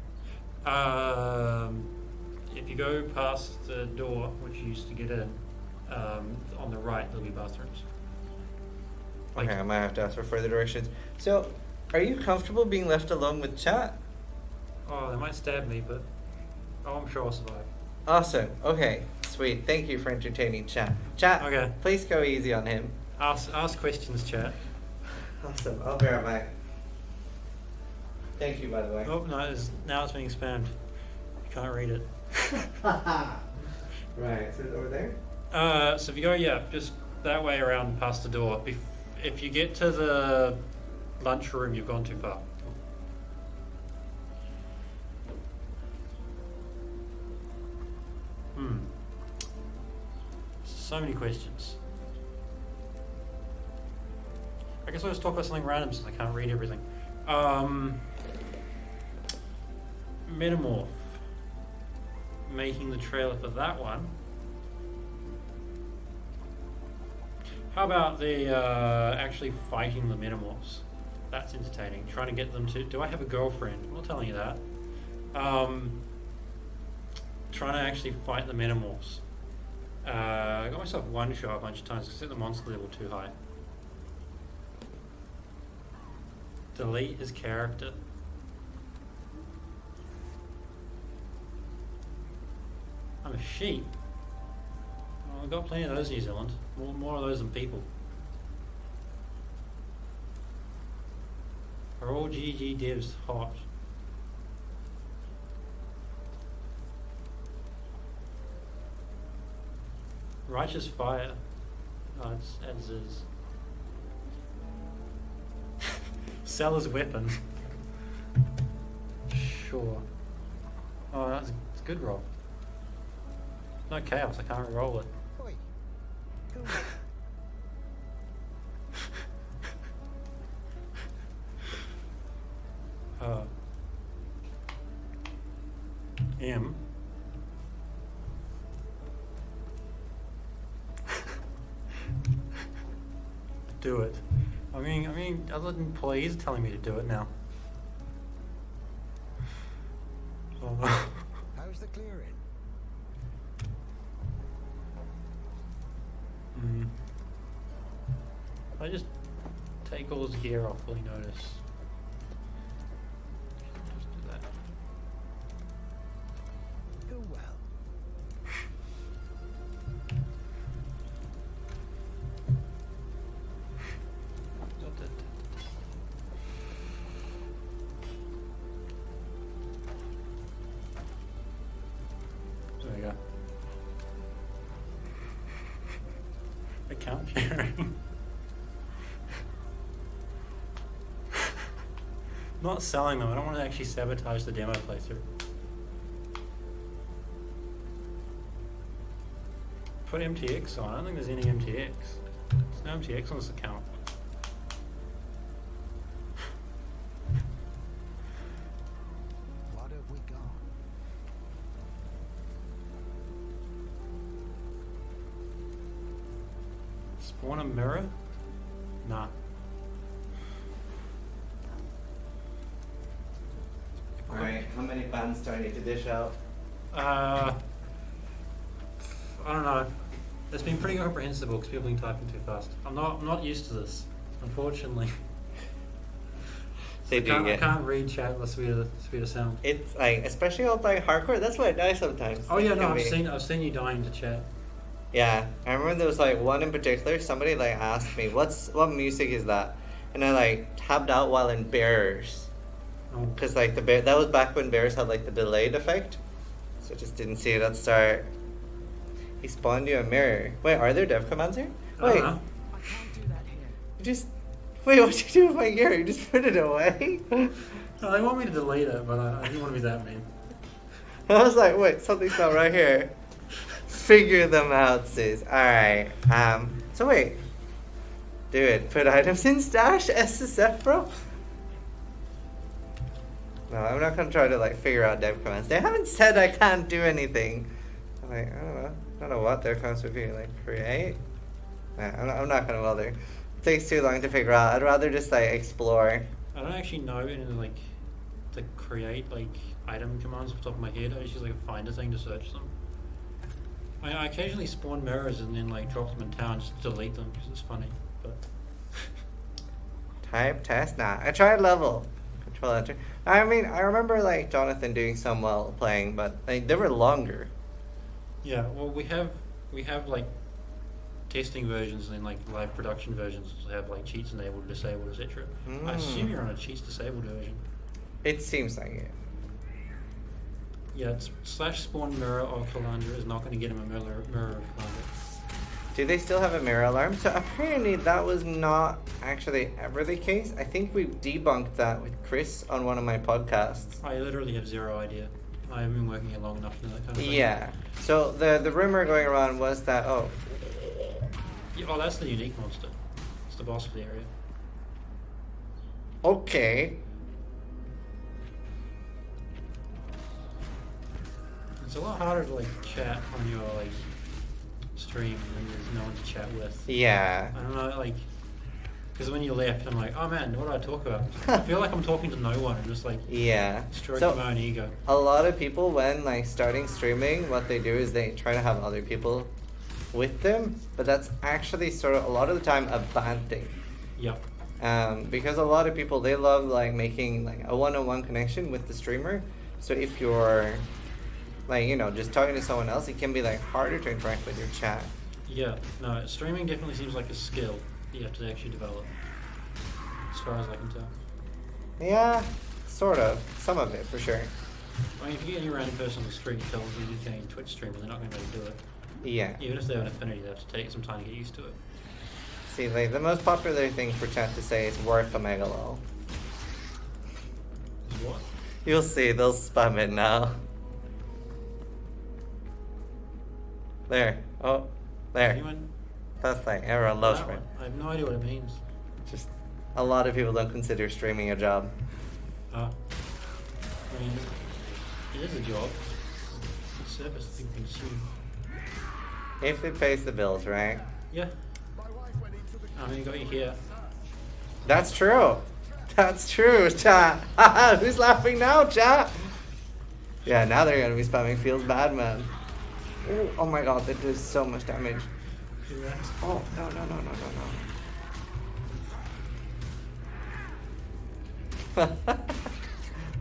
If you go past the door, which you used to get in, on the right there'll be bathrooms. Okay, I might have to ask for further directions. So, are you comfortable being left alone with chat? Oh, they might stab me, but I'm sure I'll survive. Awesome. Okay, sweet. Thank you for entertaining chat. Chat, Okay. please go easy on him. Ask questions, chat. Awesome. I'll be right back. Thank you, by the way. Oh no, now it's being spammed. You can't read it. Right, so it's over there? So if you go, just that way around past the door. If you get to the lunch room, you've gone too far. So many questions. I guess I'll just talk about something random since I can't read everything. Metamorph. Making the trailer for that one. How about the actually fighting the Metamorphs? That's entertaining. Trying to get them to... Do I have a girlfriend? I'm not telling you that. Trying to actually fight the Metamorphs. I got myself one shot a bunch of times because I set the monster level too high. Delete his character. I'm a sheep. Well, I've got plenty of those in New Zealand. More of those than people. Are all GG devs hot? Righteous Fire. Oh, it's as is. Sell his weapon. Sure. Oh, that's a good roll. No chaos, I can't roll it. Oi. Go away. M. Do it. I mean, other employees are telling me to do it now. Oh. How's the clearing? If I just take all his gear off, will he notice? Just do that. Go well. There we go. Account sharing. Not selling them. I don't want to actually sabotage the demo playthrough. Put MTX on. I don't think there's any MTX. There's no MTX on this account. What have we got? Spawn a mirror? Nah. Alright, how many bands do I need to dish out? I don't know. It's been pretty comprehensible because people have been typing too fast. I'm not used to this, unfortunately. They do I get. can't read chat at the speed of sound. It's like, especially all playing hardcore, that's why I die sometimes. Oh yeah, It no, can be- I've seen you dying to chat. Yeah, I remember there was like one in particular, somebody like asked me, what music is that? And I like tabbed out while in Bears. Oh. Because like that was back when Bears had like the delayed effect. So I just didn't see it at the start. He spawned you a mirror. Wait, are there dev commands here? I don't Wait, know. I can't do that here. you just... Wait, what'd you do with my gear? You just put it away? No, they want me to delete it, but I didn't want to be that mean. I was like, wait, something's not right here. Figure them out, sis. Alright, so wait. Do it. Put items in stash? SSF, bro? No, I'm not gonna try to like figure out dev commands. They haven't said I can't do anything. I'm like, I don't know what dev commands would be. Like, create? Nah, I'm not gonna bother. It takes too long to figure out. I'd rather just like explore. I don't actually know any like to create like item commands off the top of my head. I just use like a finder thing to search them. I occasionally spawn mirrors and then like drop them in town just to delete them because it's funny. But Type test? Nah, I tried level. Control enter. I mean, I remember like Jonathan doing some while playing, but like, they were longer. yeah, well we have like testing versions and then like live production versions that have like cheats enabled, disabled, etc. I assume you're on a cheats disabled version. It seems like it. Yeah, it's /spawn mirror or Calandra is not going to get him a mirror of Calandra. Do they still have a mirror alarm? So apparently that was not actually ever the case. I think we debunked that with Chris on one of my podcasts. I literally have zero idea. I haven't been working here long enough to know that kind of thing. Yeah. So the rumor going around was that Yeah, oh, that's the unique monster. It's the boss of the area. Okay. It's a lot harder to like chat on your like stream when there's no one to chat with. Yeah. I don't know, like, because when you left, I'm like, oh man, what do I talk about? I feel like I'm talking to no one. I'm just like Yeah. stroking my own ego. A lot of people, when like starting streaming, what they do is they try to have other people with them, but that's actually sort of a lot of the time a bad thing. Yep. Because a lot of people, they love like making like a one-on-one connection with the streamer. So if you're like, you know, just talking to someone else, it can be like harder to interact with your chat. Yeah. No, streaming definitely seems like a skill you have to actually develop, as far as I can tell. Yeah, sort of. Some of it, for sure. I mean, if you get any random person on the street tells you you can Twitch stream, they're not going to be able to do it. Yeah. Even if they have an affinity, they have to take some time to get used to it. See, like, the most popular thing for chat to say is worth a megalol. Is what? You'll see, they'll spam it now. There. Oh, there. Anyone? That's like, everyone loves That it. one? I have no idea what it means. Just, a lot of people don't consider streaming a job. I mean, it is a job. It's a service that people consume. If it pays the bills, right? Yeah. I mean, got you here. That's true. That's true, chat. Who's laughing now, chat? Yeah, now they're gonna be spamming. Feels bad, man. Ooh, oh my god, that does so much damage. Oh, no, no, no, no, no, no.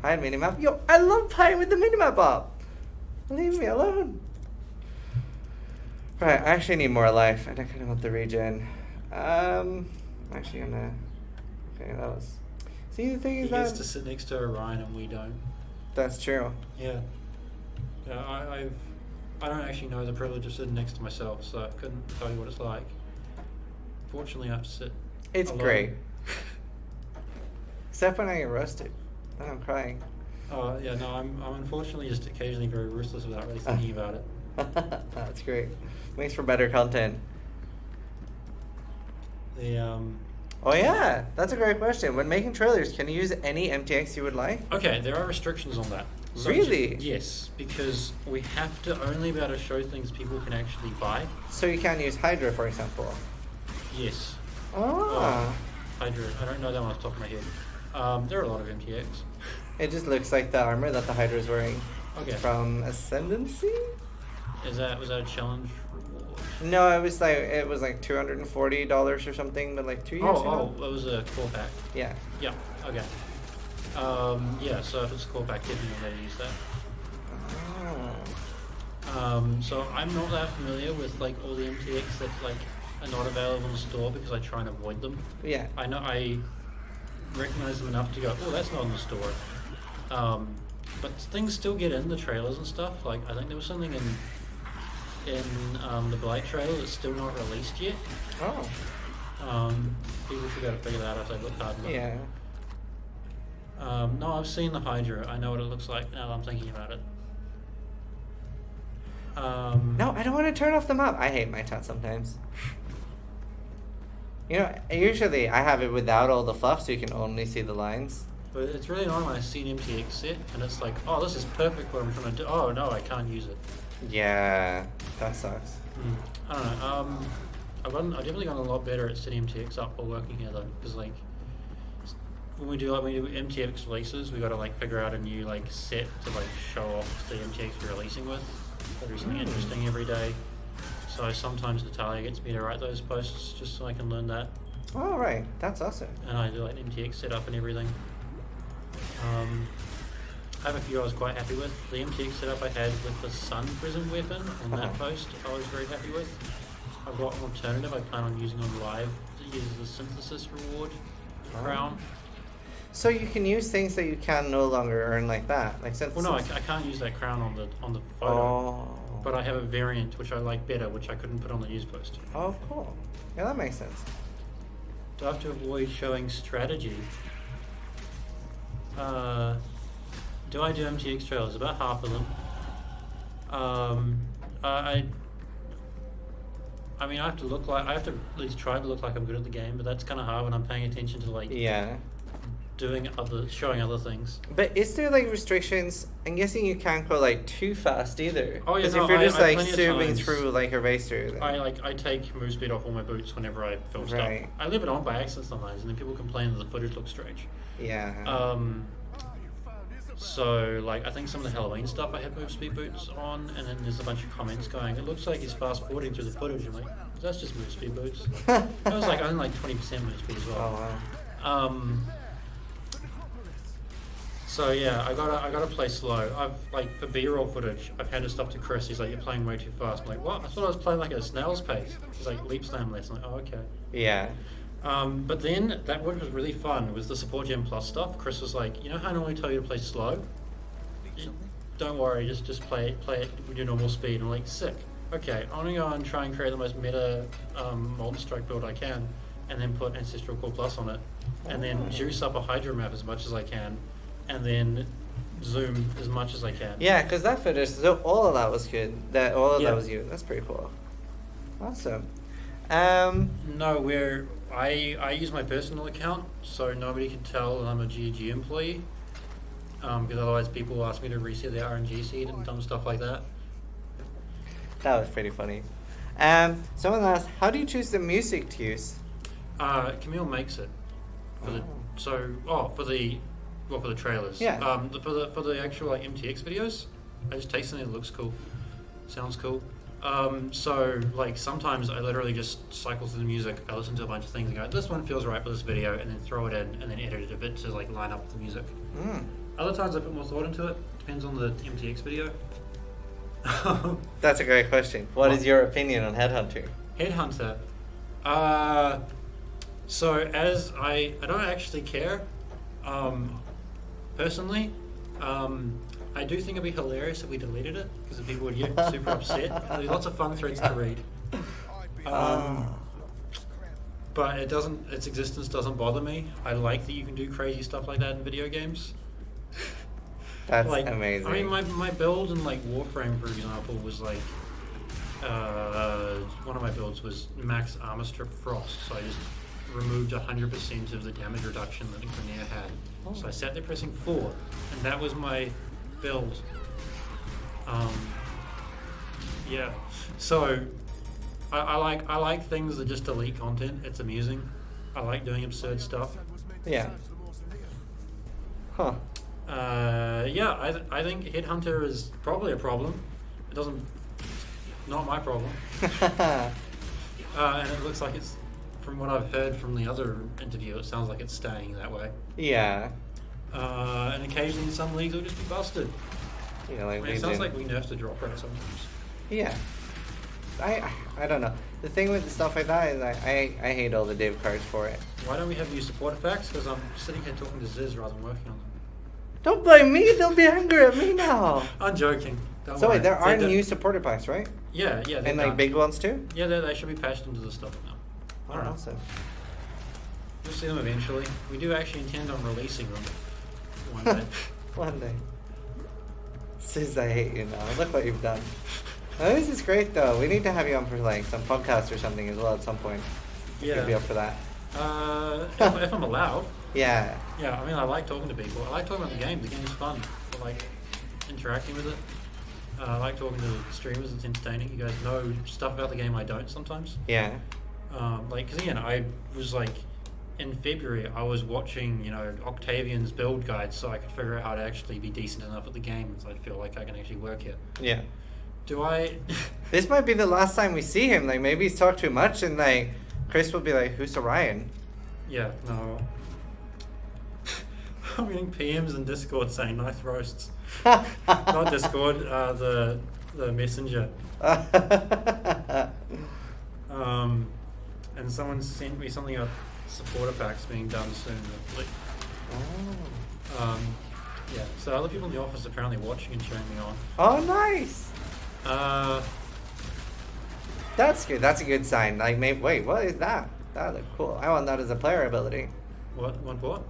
Hi, minimap. Yo, I love playing with the minimap up. Leave me alone. Right, I actually need more life. I don't kind of want the regen. I'm actually gonna. Okay, that was. See, the thing He is gets that. to sit next to Orion and we don't. That's true. Yeah. Yeah, I don't actually know the privilege of sitting next to myself, so I couldn't tell you what it's like. Fortunately, I have to sit. It's alone. great. Except when I get roasted. Then I'm crying. Oh yeah, no, I'm unfortunately just occasionally very ruthless without really thinking about it. That's great. Makes for better content. The Oh yeah, that's a great question. When making trailers, can you use any MTX you would like? Okay, there are restrictions on that. Really? Yes, because we have to only be able to show things people can actually buy. So you can't use Hydra, for example. Yes. Ah. Hydra, I don't know that one off the top of my head. There are a lot of MTX. It just looks like the armor that the Hydra is wearing. Okay. From Ascendancy? Was that a challenge reward? No, it was like $240 or something, but like 2 years ago. Oh, it was a core pack. Yeah. Yeah, okay. Yeah, so if it's a core pack, definitely know how to use that. Oh. So I'm not that familiar with like all the MTX that like are not available in the store because I try and avoid them. Yeah. I know I recognize them enough to go, oh, that's not in the store. But things still get in the trailers and stuff. Like I think there was something in the Blight trailer that's still not released yet. Oh. People should be able to figure that out if they look hard enough. Yeah. No, I've seen the Hydra. I know what it looks like now that I'm thinking about it. No, I don't want to turn off the map. I hate my chat sometimes. You know, usually I have it without all the fluff so you can only see the lines. But it's really annoying when I see an MTX set and it's like, oh, this is perfect what I'm trying to do. Oh, no, I can't use it. Yeah, that sucks. I don't know. I've definitely gotten a lot better at setting MTX up while working here though, because like when we do MTX releases, we got to like figure out a new like set to like show off the MTX we're releasing with. Gotta do something interesting every day. So sometimes Natalia gets me to write those posts just so I can learn that. All right, that's awesome. And I do like MTX setup and everything. I have a few I was quite happy with. The MTX setup I had with the Sun Prism weapon on that post, I was very happy with. I've got an alternative I plan on using on live that uses the synthesis reward crown. So you can use things that you can no longer earn like that, like synthesis. Well, no, I can't use that crown on the photo. Oh. But I have a variant which I like better, which I couldn't put on the news post. Oh, cool. Yeah, that makes sense. Do I have to avoid showing strategy? Do I do MTX trailers? About half of them. I mean, I have to at least try to look like I'm good at the game, but that's kind of hard when I'm paying attention to like Yeah. showing other things. But is there like restrictions? I'm guessing you can't go like too fast either. Oh, yeah, Because no, if you're just I like plenty of zooming times- through like a racer, then... I take move speed off all my boots whenever I film Right. stuff. I leave it on by accident sometimes, and then people complain that the footage looks strange. Yeah. So like I think some of the Halloween stuff I had move speed boots on, and then there's a bunch of comments going, "It looks like he's fast forwarding through the footage." I'm like, "That's just move speed boots." I was like only like 20% move speed as well. Oh wow. So yeah, I gotta play slow. I've like for B-roll footage, I've had to stop to Chris. He's like, "You're playing way too fast." I'm like, "What? I thought I was playing like a snail's pace." He's like, "Leap slam less." I'm like, "Oh okay." Yeah. But then that what was really fun was the support gen plus stuff. Chris was like, "You know how I normally tell you to play slow? Don't worry, just play it with your normal speed." I'm like, "Sick. Okay, I'm gonna go and try and create the most meta Molten Strike build I can, and then put Ancestral Core Plus on it, and then juice up a Hydro map as much as I can, and then zoom as much as I can." Yeah, because that footage, so all of that was good. All of Yeah. that was you. That's pretty cool. Awesome. No, I use my personal account, so nobody can tell that I'm a GG employee. Because otherwise people ask me to reset their RNG seed and dumb stuff like that. That was pretty funny. Someone asked, how do you choose the music to use? Camille makes it for the Oh. for the trailers. Yeah. For the actual like MTX videos, I just take something that looks cool, sounds cool. So like sometimes I literally just cycle through the music. I listen to a bunch of things and go, "This one feels right for this video," and then throw it in and then edit it a bit to like line up with the music. Mm. Other times I put more thought into it. Depends on the MTX video. That's a great question. What is your opinion on Headhunter? Headhunter. So as I don't actually care, personally. I do think it'd be hilarious if we deleted it because people would get super upset. There'd be lots of fun threads to read. But it doesn't. Its existence doesn't bother me. I like that you can do crazy stuff like that in video games. That's Like, amazing. I mean, my build in like Warframe, for example, was like one of my builds was max armor strip frost. So I just removed 100% of the damage reduction that a Grenadier had. Oh. So I sat there pressing 4, and that was my build. Yeah. So I like things that just delete content. It's amusing. I like doing absurd stuff. Yeah. Huh. Yeah, I think Headhunter is probably a problem. It doesn't, not my problem. And it looks like it's, from what I've heard from the other interview, it sounds like it's staying that way. Yeah. And occasionally some leagues will just be busted. Yeah, like I mean, it sounds like we nerfed the drop rate sometimes. Yeah. I don't know. The thing with the stuff like that is I hate all the div cards for it. Why don't we have new supporter packs? Because I'm sitting here talking to Ziz rather than working on them. Don't blame me. They'll be angry at me now. I'm joking. Don't So worry. wait, there are They're new supporter packs, right? Yeah, they're And like done. big ones too? Yeah, they should be patched into the stuff now. I don't know. Awesome. We'll see them eventually. We do actually intend on releasing them one day. One day. Sis, I hate you now. Look what you've done. Oh, this is great though. We need to have you on for like some podcast or something as well at some point. If you'd be up for that. If I'm allowed. Yeah. Yeah, I mean, I like talking to people. I like talking about the game. The game is fun. I like interacting with it. I like talking to streamers. It's entertaining. You guys know stuff about the game I don't sometimes. Yeah. Because again, I was like, in February, I was watching, Octavian's build guide so I could figure out how to actually be decent enough at the game so I'd feel like I can actually work it. Yeah. Do I... This might be the last time we see him. Like maybe he's talked too much and like Chris will be like, who's Orion? Yeah, no. I'm getting PMs in Discord saying nice roasts. Not Discord, the messenger. And someone sent me something about supporter packs being done soon. Oh. Yeah, so other people in the office are apparently watching and cheering me on. Oh, nice. That's good. That's a good sign. Like, maybe, wait, what is that? That looked cool. I want that as a player ability. What?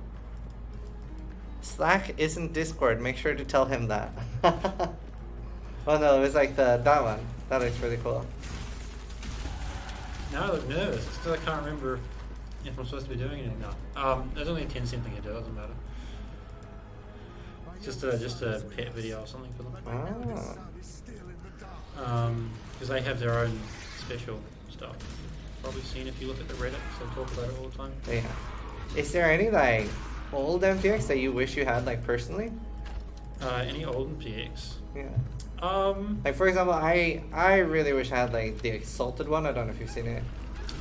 Slack isn't Discord. Make sure to tell him that. Oh no, it was like that one. That looks really cool. Now I look nervous. Still, I can't remember if I'm supposed to be doing anything now. There's only a 10-cent thing to do. It doesn't matter. Just a pet video or something for them. Ah. Because they have their own special stuff. Probably seen if you look at the Reddit, so they talk about it all the time. Yeah. Is there any like old MTX that you wish you had like personally? Any old MTX? Yeah. Like for example, I really wish I had like the Exalted one. I don't know if you've seen it.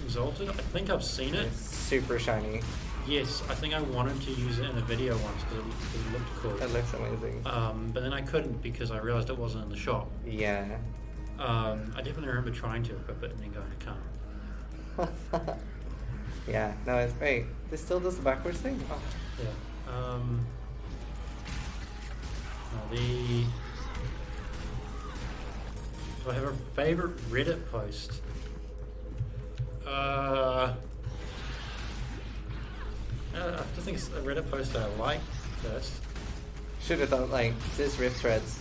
Exalted? I think I've seen it. It's super shiny. Yes, I think I wanted to use it in a video once because it looked cool. It looks amazing. But then I couldn't because I realized it wasn't in the shop. Yeah. I definitely remember trying to equip it and then going, I can't. Yeah, no, it's great. This still does the backwards thing? Oh. Yeah. Do I have a favorite Reddit post? I have to think it's a Reddit post that I like first. Should have thought like this rip threads.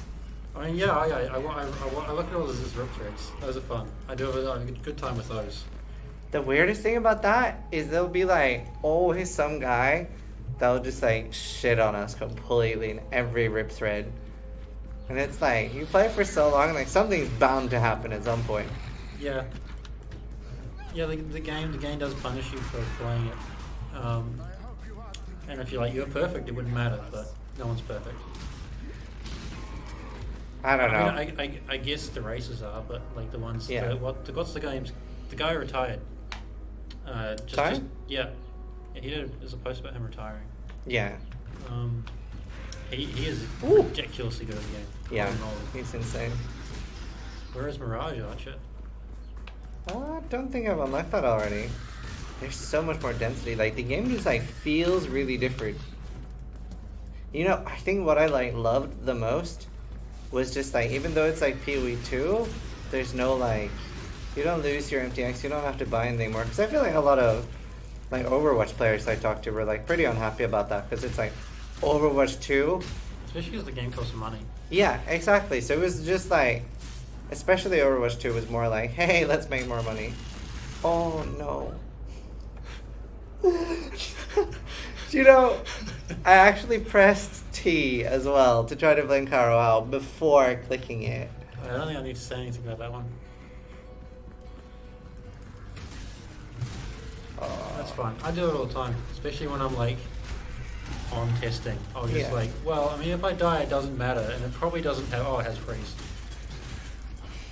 I mean, yeah, I look at all those rip threads. Those are fun. I do have a good time with those. The weirdest thing about that is they'll be like, oh, he's some guy that'll just like shit on us completely in every rip thread. And it's like, you play for so long, like something's bound to happen at some point. Yeah. Yeah, the game does punish you for playing it. And if you're like, you're perfect, it wouldn't matter, but no one's perfect. I don't know. I mean, I guess the races are, but like the ones, Yeah. what's the games? The guy retired. Retired? Yeah. He did. There's a post about him retiring. Yeah. He is Ooh. ridiculously good at the game. Yeah. All in all. He's insane. Where is Mirage Archer? I don't think I've unlocked that already. There's so much more density. Like the game just like feels really different. You know, I think what I like loved the most was just like, even though it's like PoE 2, there's no like, you don't lose your MTX, you don't have to buy anything more. Because I feel like a lot of like Overwatch players I talked to were like pretty unhappy about that, because it's like Overwatch 2. Especially because the game costs money. Yeah, exactly. So it was just like, especially Overwatch 2 was more like, hey, let's make more money. Oh no. You know, I actually pressed T as well to try to blink Caro out before clicking it. I don't think I need to say anything about that one. That's fine. I do it all the time, especially when I'm like on testing. I'll just like, well, I mean, if I die, it doesn't matter, and it probably doesn't have. Oh, it has freeze.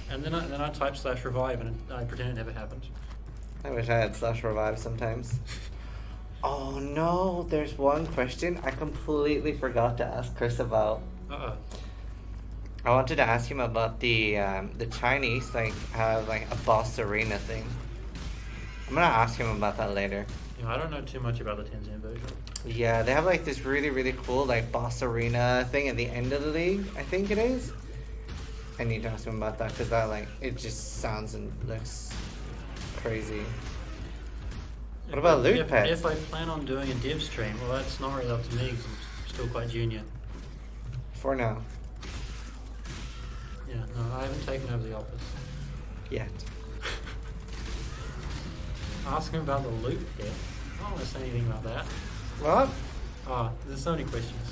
And then I type /revive and I pretend it never happened. I wish I had /revive sometimes. Oh no, there's one question I completely forgot to ask Chris about. Uh-oh. I wanted to ask him about the Chinese like have like a boss arena thing. I'm gonna ask him about that later. You know, I don't know too much about the Tencent version. Yeah, they have like this really, really cool like boss arena thing at the end of the league, I think it is. I need to ask him about that because that like, it just sounds and looks crazy. What about loot pets? If I plan on doing a dev stream, well, that's not really up to me because I'm still quite junior. For now. Yeah, no, I haven't taken over the office. Yet. Ask him about the loot pet. I don't want to say anything about that. What? Oh, there's so many questions.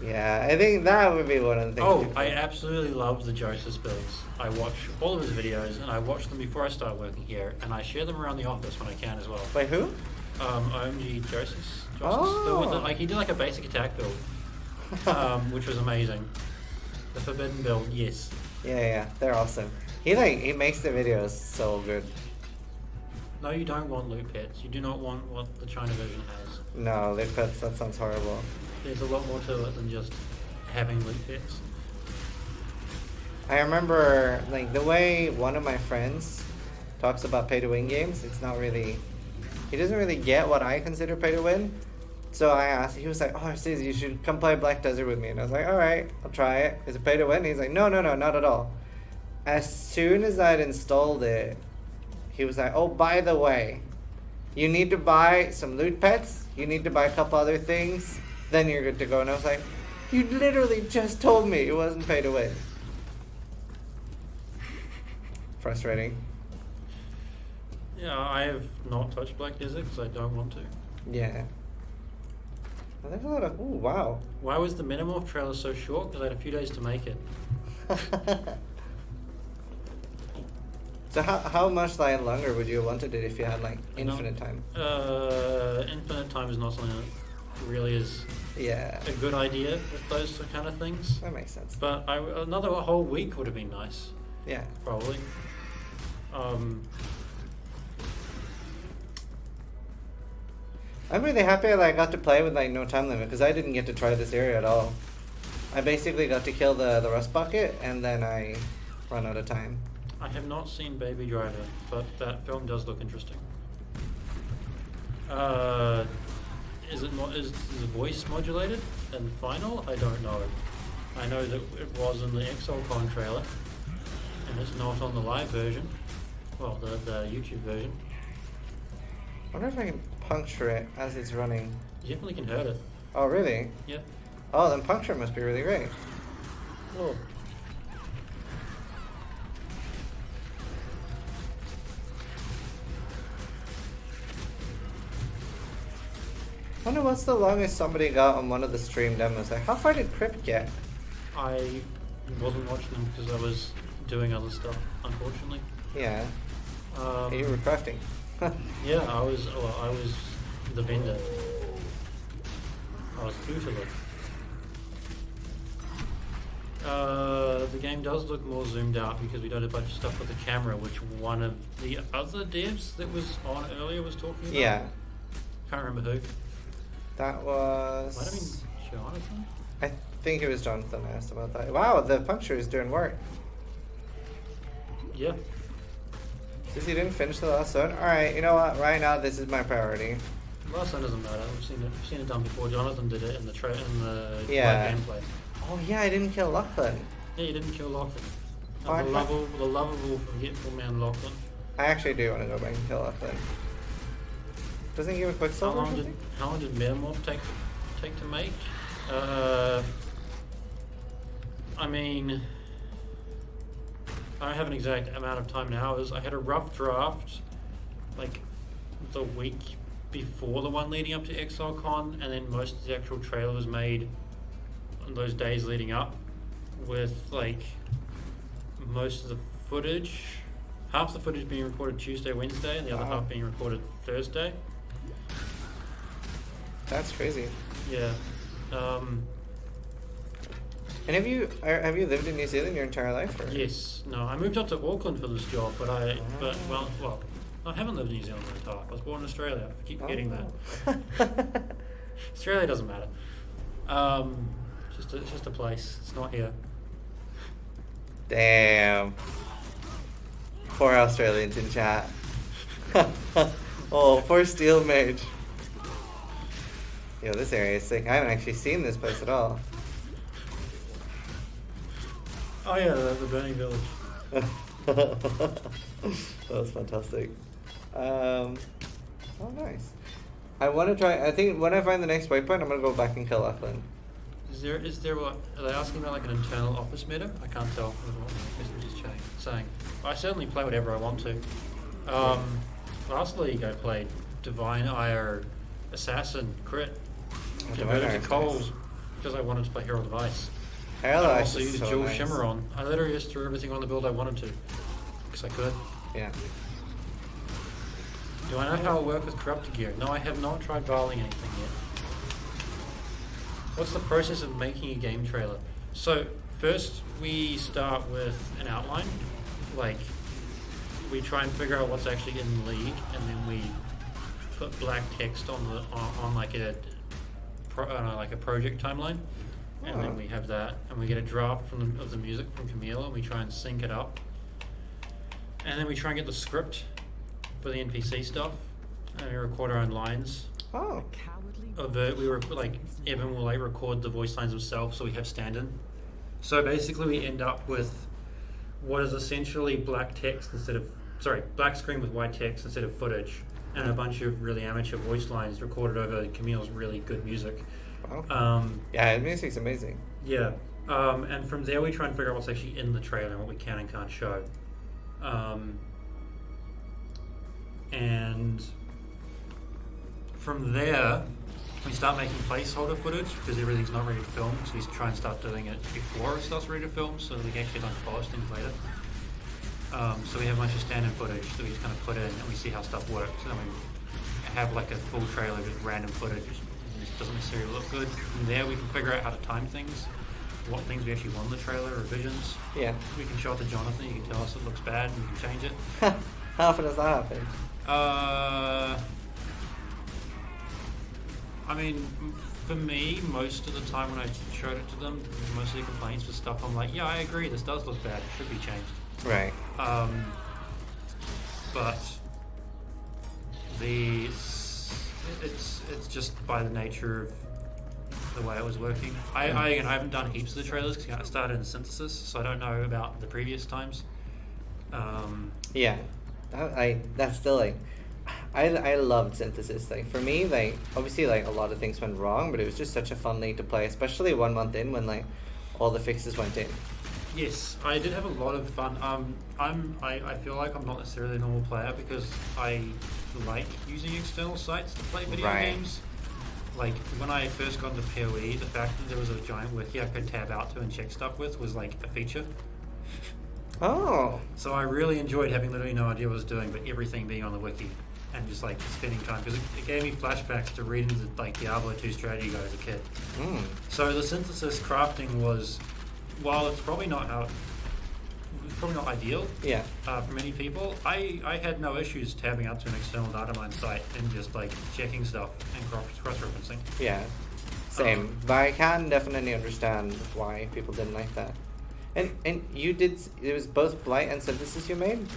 Yeah, I think that would be one of the things. Oh, I absolutely love the Joseph builds. I watch all of his videos, and I watch them before I start working here, and I share them around the office when I can as well. Wait, who? OMG Joseph. Oh. Like he did like a basic attack build, which was amazing. The forbidden build, yes. Yeah, they're awesome. He makes the videos so good. No, you don't want loot pets. You do not want what the China version has. No, loot pets, that sounds horrible. There's a lot more to it than just having loot pets. I remember like the way one of my friends talks about pay to win games, it's not really, he doesn't really get what I consider pay to win. So I asked, he was like, oh, Sis, you should come play Black Desert with me. And I was like, alright, I'll try it. Is it pay to win? And he's like, no, not at all. As soon as I'd installed it, he was like, oh, by the way, you need to buy some loot pets, you need to buy a couple other things, then you're good to go. And I was like, you literally just told me it wasn't pay to win. Frustrating. Yeah, I have not touched Black Desert because I don't want to. Yeah. Well, there's a lot of. Ooh, wow. Why was the Metamorph trailer so short? Because I had a few days to make it. So how much longer would you have wanted it if you had like You know, infinite time? Infinite time is not something that really is Yeah. a good idea with those kind of things. That makes sense. But another whole week would have been nice, Yeah. probably. I'm really happy that I got to play with like no time limit because I didn't get to try this area at all. I basically got to kill the rust bucket and then I run out of time. I have not seen Baby Driver, but that film does look interesting. Is the voice modulated in final? I don't know. I know that it was in the ExileCon trailer, and it's not on the live version. Well, the YouTube version. I wonder if I can puncture it as it's running. You definitely can hurt it. Oh, really? Yeah. Oh, then puncture must be really great. Cool. Wonder what's the longest somebody got on one of the stream demos. Like, how far did Crypt get? I wasn't watching them because I was doing other stuff, unfortunately. Yeah. Um, You were crafting. Yeah, I was the vendor. I was Utila. The game does look more zoomed out because we did a bunch of stuff with the camera, which one of the other devs that was on earlier was talking about. Yeah. Can't remember who. That was... Might have been Jonathan? I think it was Jonathan that asked about that. Wow, the puncture is doing work. Yeah. Since you didn't finish the last zone? Alright, you know what? Right now, this is my priority. Last one doesn't matter. I've seen it done before. Jonathan did it in the Yeah. live gameplay. Oh yeah, I didn't kill Lachlan. Yeah, you didn't kill Lachlan. Oh, I the thought- lovable, forgetful man Lachlan. I actually do want to go back and kill Lachlan. Doesn't he give a Quicksilver or something? How long did Metamorph take to make? I mean, I don't have an exact amount of time in hours. I had a rough draft, like the week before the one leading up to ExileCon, and then most of the actual trailer was made on those days leading up, with like most of the footage, half the footage being recorded Tuesday, Wednesday, and the other Wow. half being recorded Thursday. That's crazy. Yeah. And have you lived in New Zealand your entire life? Or? Yes. No, I moved up to Auckland for this job, but I haven't lived in New Zealand my entire life. I was born in Australia. I keep forgetting that. Australia doesn't matter. It's just a place. It's not here. Damn. Poor Australians in chat. Oh, poor Steel Mage. Yo, this area is sick. I haven't actually seen this place at all. Oh yeah, the Burning Village. That was fantastic. Oh, nice. I want to try. I think when I find the next waypoint, I'm gonna go back and kill Lachlan. Is there what are they asking about, like an internal office meta? I can't tell from what is saying. I certainly play whatever I want to. Last league I played Divine Ire Assassin Crit. Converted to Coles because I wanted to play Herald of Ice. Herald of I Ice also is used so Dual nice. Shimmer on. I literally just threw everything on the build I wanted to because I could. Yeah. Do I know how it works with corrupted gear? No, I have not tried vialing anything yet. What's the process of making a game trailer? So first we start with an outline, like we try and figure out what's actually in the league, and then we put black text on like a project timeline, and then we have that, and we get a draft of the music from Camille, and we try and sync it up, and then we try and get the script for the NPC stuff, and we record our own lines. Oh. We were like Evan will like record the voice lines himself, so we have stand-in. So basically, we end up with what is essentially black screen with white text instead of footage, and a bunch of really amateur voice lines recorded over Camille's really good music. Wow. Yeah, the music's amazing. Yeah, and from there we try and figure out what's actually in the trailer and what we can and can't show. And from there, we start making placeholder footage because everything's not ready to film. So we try and start doing it before it starts ready to film, so that we can actually don't polish things later. So we have a bunch of stand-in footage that we just kind of put in, and we see how stuff works. And then we have like a full trailer with random footage. It doesn't necessarily look good. From there, we can figure out how to time things, what things we actually want in the trailer, revisions. Yeah. We can show it to Jonathan. He can tell us it looks bad, and we can change it. How often does that happen? I mean, for me, most of the time when I showed it to them, most of the complaints was stuff I'm like, yeah, I agree, this does look bad, it should be changed. Right. But it's just by the nature of the way it was working. I haven't done heaps of the trailers because I started in synthesis, so I don't know about the previous times. Yeah. That's still like, I loved synthesis. Like for me, like obviously like a lot of things went wrong, but it was just such a fun league to play, especially 1 month in when like all the fixes went in. Yes, I did have a lot of fun. I feel like I'm not necessarily a normal player because I like using external sites to play video games. Like when I first got into PoE, the fact that there was a giant wiki I could tab out to and check stuff with was like a feature. Oh. So I really enjoyed having literally no idea what I was doing, but everything being on the wiki and just like spending time because it gave me flashbacks to reading the like Diablo 2 strategy guide as a kid. So the synthesis crafting was, while it's probably not ideal. Yeah. For many people, I had no issues tabbing out to an external data mine site and just like checking stuff and cross-referencing. Yeah. Same. But I can definitely understand why people didn't like that. And you did, it was both Blight and Synthesis you made?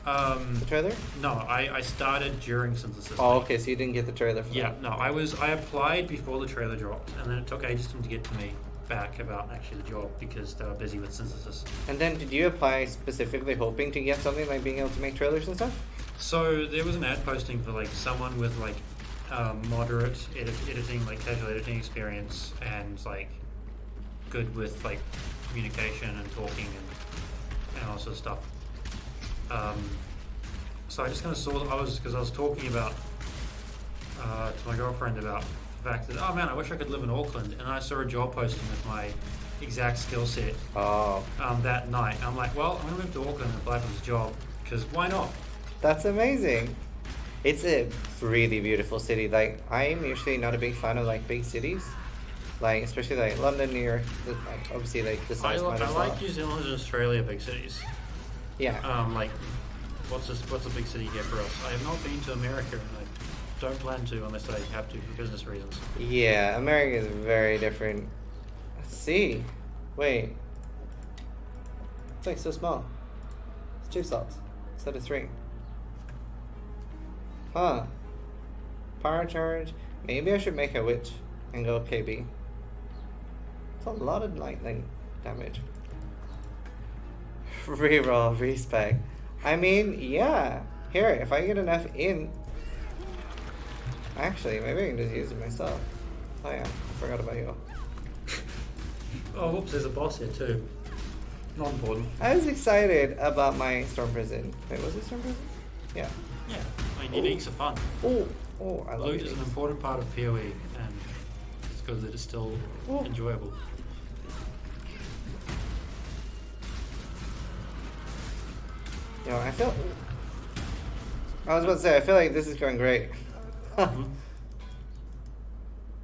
The trailer? No, I started during synthesis. Oh, okay, so you didn't get the trailer for Yeah, that. no, I applied before the trailer dropped, and then it took ages for them to get to me back about actually the job because they were busy with synthesis. And then did you apply specifically hoping to get something like being able to make trailers and stuff? So there was an ad posting for like someone with like moderate editing, like casual editing experience, and like good with like communication and talking and all sorts of stuff. So I just kind of saw that I was talking about to my girlfriend about the fact that, oh man, I wish I could live in Auckland, and I saw a job posting with my exact skill set that night. And I'm like, well, I'm gonna move to Auckland and apply for this job because why not? That's amazing. It's a really beautiful city. Like I'm usually not a big fan of like big cities, like especially like London, New York. Like obviously like the size matters a lot. like New Zealand and Australia big cities. Yeah. Like what's a big city here for us? I have not been to America, and I don't plan to unless I have to for business reasons. Yeah, America is very different. Let's see. Wait. It's like so small. It's 2 slots instead of 3. Huh. Power charge. Maybe I should make a witch and go KB. It's a lot of lightning damage. Reroll, respec. I mean, yeah. Here, if I get enough in. Actually, maybe I can just use it myself. Oh yeah, I forgot about you. Oh, whoops, there's a boss here too. Not important. I was excited about my Storm Prison. Wait, was it Storm Prison? Yeah. Yeah, I mean, uniques are fun. Oh, I love Loot is an uniques. important part of PoE, and it's good that it's still enjoyable. You know, I was about to say, I feel like this is going great. Mhm.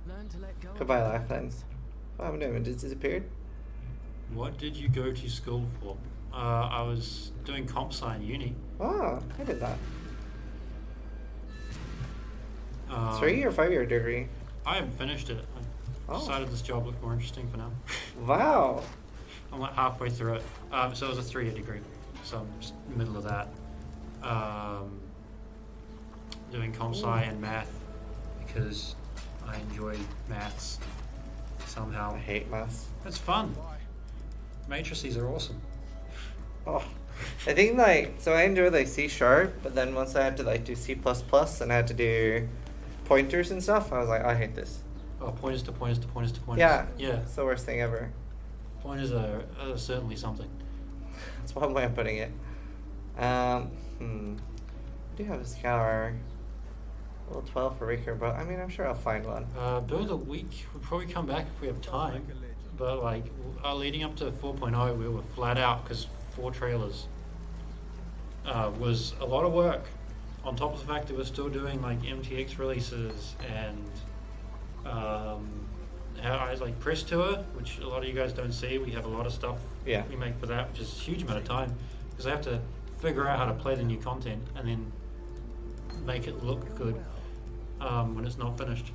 Learn to let go. Goodbye, lifelines. What happened to him? It just disappeared? What did you go to school for? I was doing comp sci in uni. Oh, I did that. 3 3 or 5 year degree? I haven't finished it. I decided this job looked more interesting for now. Wow. I'm like halfway through it. So it was a 3-year degree. So I'm just in the middle of that. Doing comp sci and math because I enjoy maths somehow. I hate maths. It's fun. Matrices are awesome. Oh, I think like, so I enjoy like C#, but then once I had to like do C++ and I had to do pointers and stuff, I was like, I hate this. Oh, pointers to pointers to pointers to pointers. Yeah. Yeah. It's the worst thing ever. Pointers are certainly something. That's one way of putting it. I do have a scour. Level 12 for Riker, but I mean, I'm sure I'll find one. Build of the week would probably come back if we have time. But like, leading up to 4.0, we were flat out because 4 trailers was a lot of work. On top of the fact that we're still doing like MTX releases and how I like press tour, which a lot of you guys don't see. We have a lot of stuff we make for that, which is a huge amount of time because I have to figure out how to play the new content and then make it look good when it's not finished.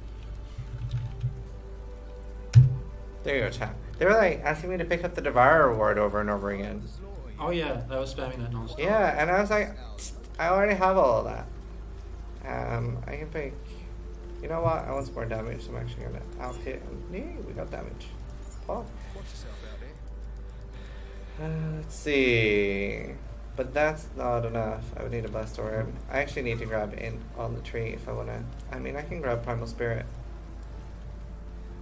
There you go, chat. They were like asking me to pick up the Devourer award over and over again. Oh yeah, they were spamming that non-stop. Yeah, and I was like, I already have all of that. I can pick. You know what? I want some more damage, so I'm actually gonna outfit. Yeah, we got damage. Oh. Let's see. But that's not enough. I would need a Blessed Orb. I actually need to grab in on the tree if I wanna. I mean, I can grab Primal Spirit.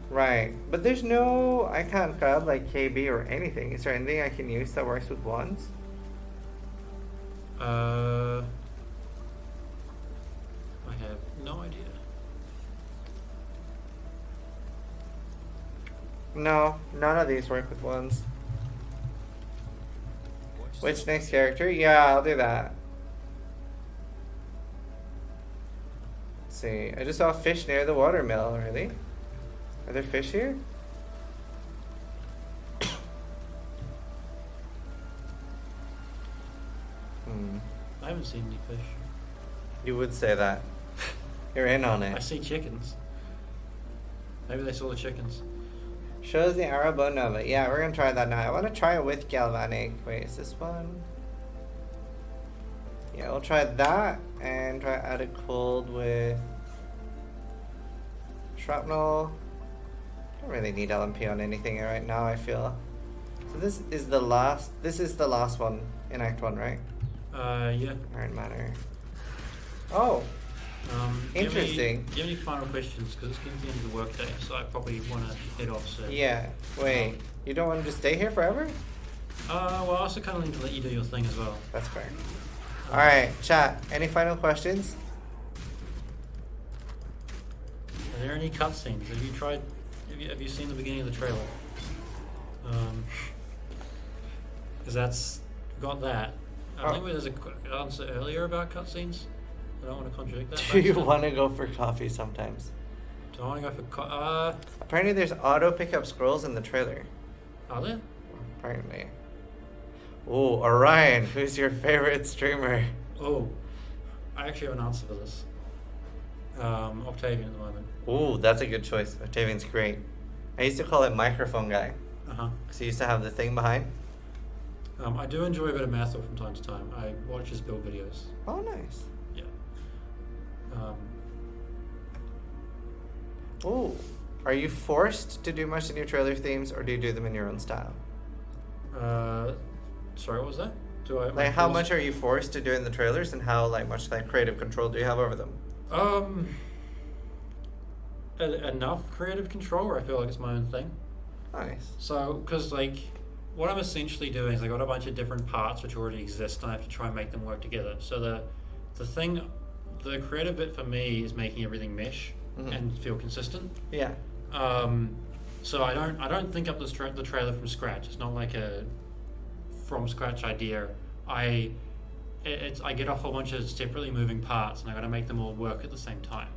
Right, but there's no. I can't grab like KB or anything. Is there anything I can use that works with wands? I have no idea. No, none of these work with wands. Which next character? Yeah, I'll do that. Let's see. I just saw a fish near the watermill, really? Are there fish here? I haven't seen any fish. You would say that. You're in on I it. see chickens. Maybe they saw the chickens. Shows the Arabo Nova. Yeah, we're gonna try that now. I wanna try it with Galvanic. Wait, is this one? Yeah, we'll try that and try add a cold with Shrapnel. Don't really need LMP on anything right now, I feel. So this is the last one in Act 1, right? Yeah. Iron Manor. Oh, interesting. Do you have any final questions? Because it's getting to the end of the workday, so I probably want to head off soon. yeah. Wait, you don't want to just stay here forever? Well, I also kind of need to let you do your thing as well. That's fair. Alright, chat. Any final questions? Are there any cutscenes? Have you tried? Have you seen the beginning of the trailer? Because that's got that. I think there's an answer earlier about cutscenes. I don't want to contradict that. Do you want to go for coffee sometimes? Do I want to go for Apparently there's auto pickup scrolls in the trailer. Are there? Apparently. Oh, Orion, who's your favorite streamer? Oh, I actually have an answer for this. Octavian at the moment. Ooh, that's a good choice. Octavian's great. I used to call it microphone guy. Because he used to have the thing behind. I do enjoy a bit of Mathor from time to time. I watch his build videos. Oh, nice. Yeah. Ooh. Are you forced to do much in your trailer themes, or do you do them in your own style? Sorry, what was that? Do I Like, how much are you forced to do in the trailers, and how much creative control do you have over them? Enough creative control where I feel like it's my own thing. Nice. So, because what I'm essentially doing is I got a bunch of different parts which already exist, and I have to try and make them work together. So the creative bit for me is making everything mesh and feel consistent. Yeah. So I don't think up the trailer from scratch. It's not like a from scratch idea. I get a whole bunch of separately moving parts, and I got to make them all work at the same time.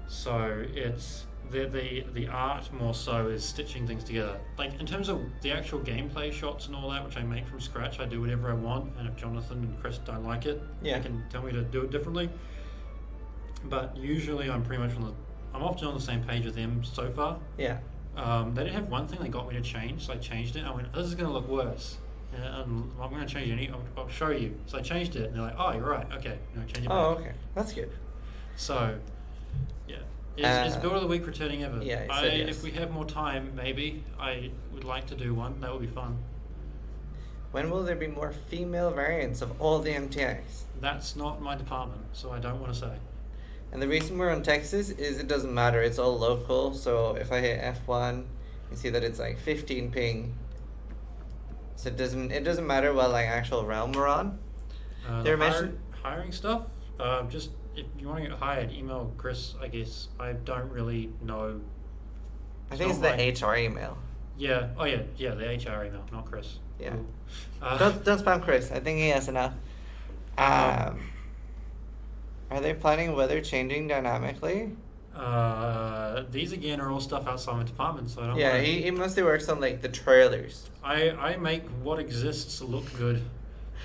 So it's the art more so is stitching things together. Like in terms of the actual gameplay shots and all that, which I make from scratch, I do whatever I want, and if Jonathan and Chris don't like it, they can tell me to do it differently. But usually I'm pretty much I'm often on the same page with them so far. Yeah. They did have one thing they got me to change, so I changed it. I went, this is going to look worse. I'm going to change it. I'll show you. So I changed it, and they're like, oh, you're right. Okay, change it back. Oh, okay. That's good. So, yeah. Is Build of the Week returning ever? Yeah, yes. If we have more time, maybe, I would like to do one. That would be fun. When will there be more female variants of all the MTX? That's not my department, so I don't want to say. And the reason we're on Texas is it doesn't matter. It's all local. So if I hit F1, you see that it's like 15 ping. So it doesn't matter what like actual realm we're on. The mention- hiring stuff. Just if you want to get hired, email Chris. I guess I don't really know. I think it's not the HR email. Yeah. Oh yeah. Yeah. The HR email, not Chris. Yeah. Cool. Don't spam Chris. I think he has enough. Are they planning weather changing dynamically? These again are all stuff outside my department, so I don't. Yeah, wanna- he mostly works on like the trailers. I make what exists look good,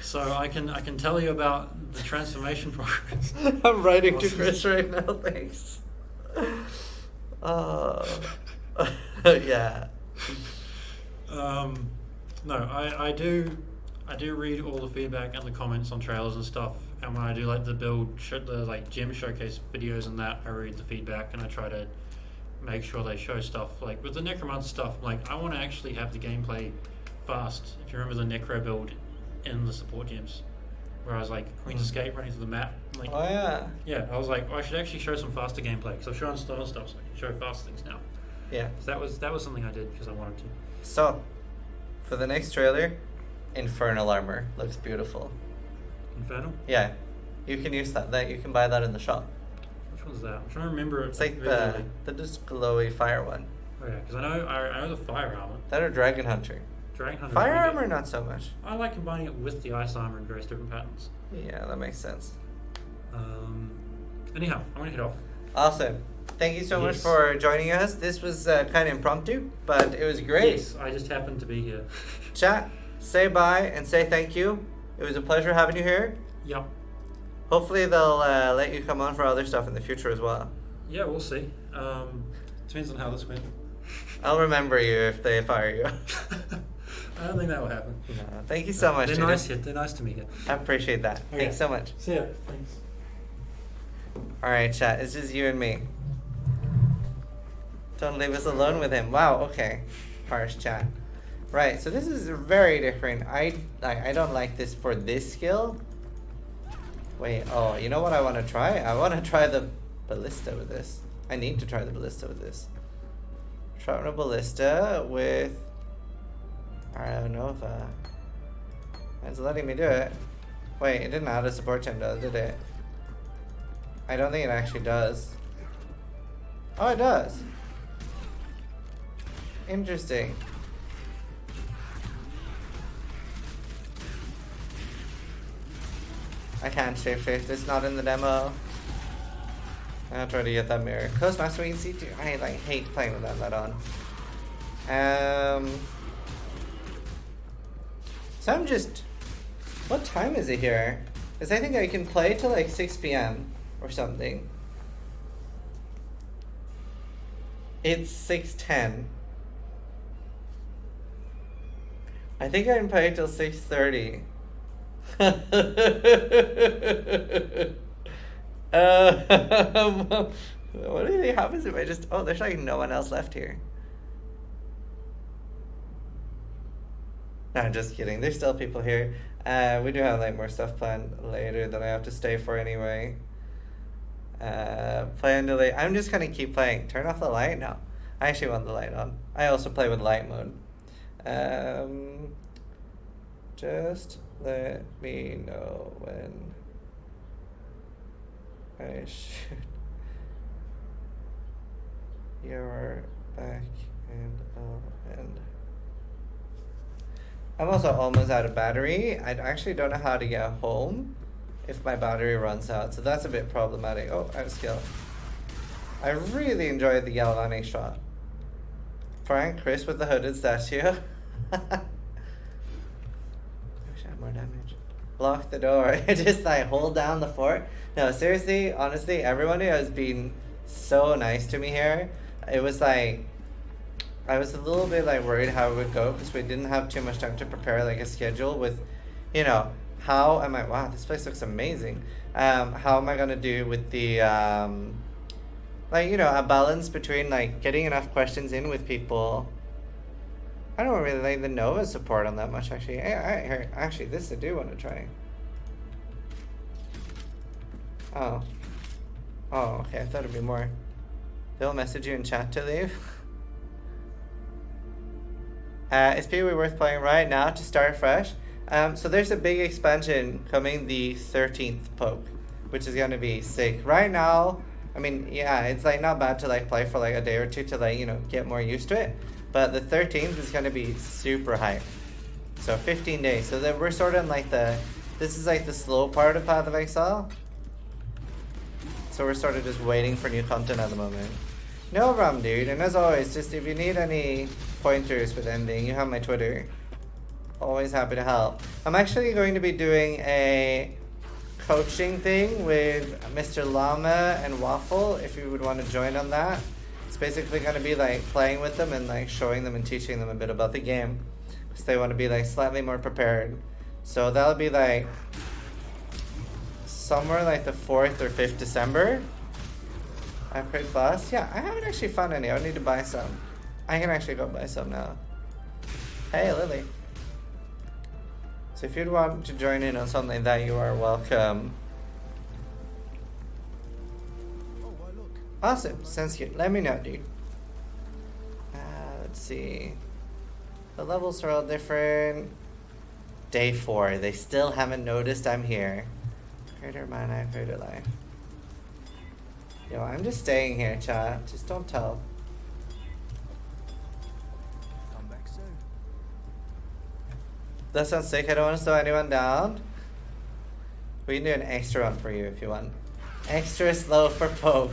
so I can tell you about the transformation progress. I'm writing to Awesome. Chris right now. Thanks. Yeah. No, I do read all the feedback and the comments on trailers and stuff, and when I do like the the like gym showcase videos and that, I read the feedback and I try to make sure they show stuff like with the necromancer stuff. Like I want to actually have the gameplay fast. If you remember the necro build in the support gyms, where I was like Queen's Escape running through the map, like Oh yeah. yeah, I was like, I should actually show some faster gameplay because I've shown stone stuff, so I can show fast things now. Yeah. So that was something I did because I wanted to. So, for the next trailer, Infernal Armor looks beautiful. Infernal? Yeah, you can use that. That you can buy that in the shop. Which one's that? I'm trying to remember it. It's like visually. the just glowy fire one. Oh yeah, because I know the fire armor. That or Dragon Hunter. Dragon Hunter. Fire is really armor, good. not so much. I like combining it with the ice armor in various different patterns. Yeah, that makes sense. Anyhow, I'm gonna head off. Awesome. Thank you so much Yes. for joining us. This was kind of impromptu, but it was great. Yes, I just happened to be here. Chat, say bye and say thank you. It was a pleasure having you here. Yep. Hopefully they'll let you come on for other stuff in the future as well. Yeah, we'll see. Depends on how this went. I'll remember you if they fire you. I don't think that will happen. No, thank you so much. They're Judith. nice here. They're nice to me here. I appreciate that. Okay. Thanks so much. See ya. Thanks. All right, chat. It's just you and me. Don't leave us alone with him. Wow. Okay. Harsh chat. Right. So this is very different. I don't like this for this skill. Wait. Oh, you know what I want to try? I want to try the ballista with this. I need to try the ballista with this. Try a ballista with. I don't know if it's letting me do it. Wait, it didn't add a support gem, did it? I don't think it actually does. Oh, it does. Interesting. I can't shapeshift. It's not in the demo. I'll try to get that mirror. Coastmaster we can see too. I like hate playing with that on. So I'm just. What time is it here? Because I think I can play till like 6 p.m. or something. It's 6:10. I think I can play till 6:30. What do you think happens if I just... Oh, there's like no one else left here. No, I'm just kidding. There's still people here. We do have like more stuff planned later that I have to stay for anyway. Play and delay. I'm just gonna keep playing. Turn off the light? No. I actually want the light on. I also play with light mode. Just let me know when I should. You're back and I'll end. I'm also almost out of battery. I actually don't know how to get home if my battery runs out, so that's a bit problematic. Oh, out of skill. I really enjoyed the galvanic shot. Frank, Chris with the hooded statue. I wish I had more damage. Lock the door. Just like hold down the fort. No, seriously, honestly, everyone who has been so nice to me here. It was like, I was a little bit like worried how it would go because we didn't have too much time to prepare like a schedule with, you know, how am I, wow, this place looks amazing. How am I going to do with the, like, you know, a balance between like getting enough questions in with people. I don't really like the Nova support on that much actually. Actually, this I do want to try. Oh. Oh, okay, I thought it'd be more. They'll message you in chat to leave. It's probably worth playing right now to start fresh. So there's a big expansion coming the 13th poke, which is gonna be sick. Right now, I mean, yeah, it's like not bad to like play for like a day or two to like, you know, get more used to it. But the 13th is gonna be super hype. So 15 days. So then we're sort of in like this is like the slow part of Path of Exile. So we're sort of just waiting for new content at the moment. No problem, dude. And as always, just if you need any pointers with ending, you have my Twitter. Always happy to help. I'm actually going to be doing a coaching thing with Mr. Llama and Waffle, if you would want to join on that. It's basically going to be like playing with them and like showing them and teaching them a bit about the game. Because they want to be like slightly more prepared. So that'll be like somewhere like the 4th or 5th December. I played fast. Yeah, I haven't actually found any. I would need to buy some. I can actually go buy some now. Hey, Lily. So if you'd want to join in on something like that, you are welcome. Oh, why look. Awesome. Sounds good. Let me know, dude. Let's see. The levels are all different. Day 4. They still haven't noticed I'm here. Greater mana, greater life. Yo, I'm just staying here, chat. Just don't tell. Come back soon. That sounds sick. I don't want to slow anyone down. We can do an extra one for you if you want. Extra slow for Pope.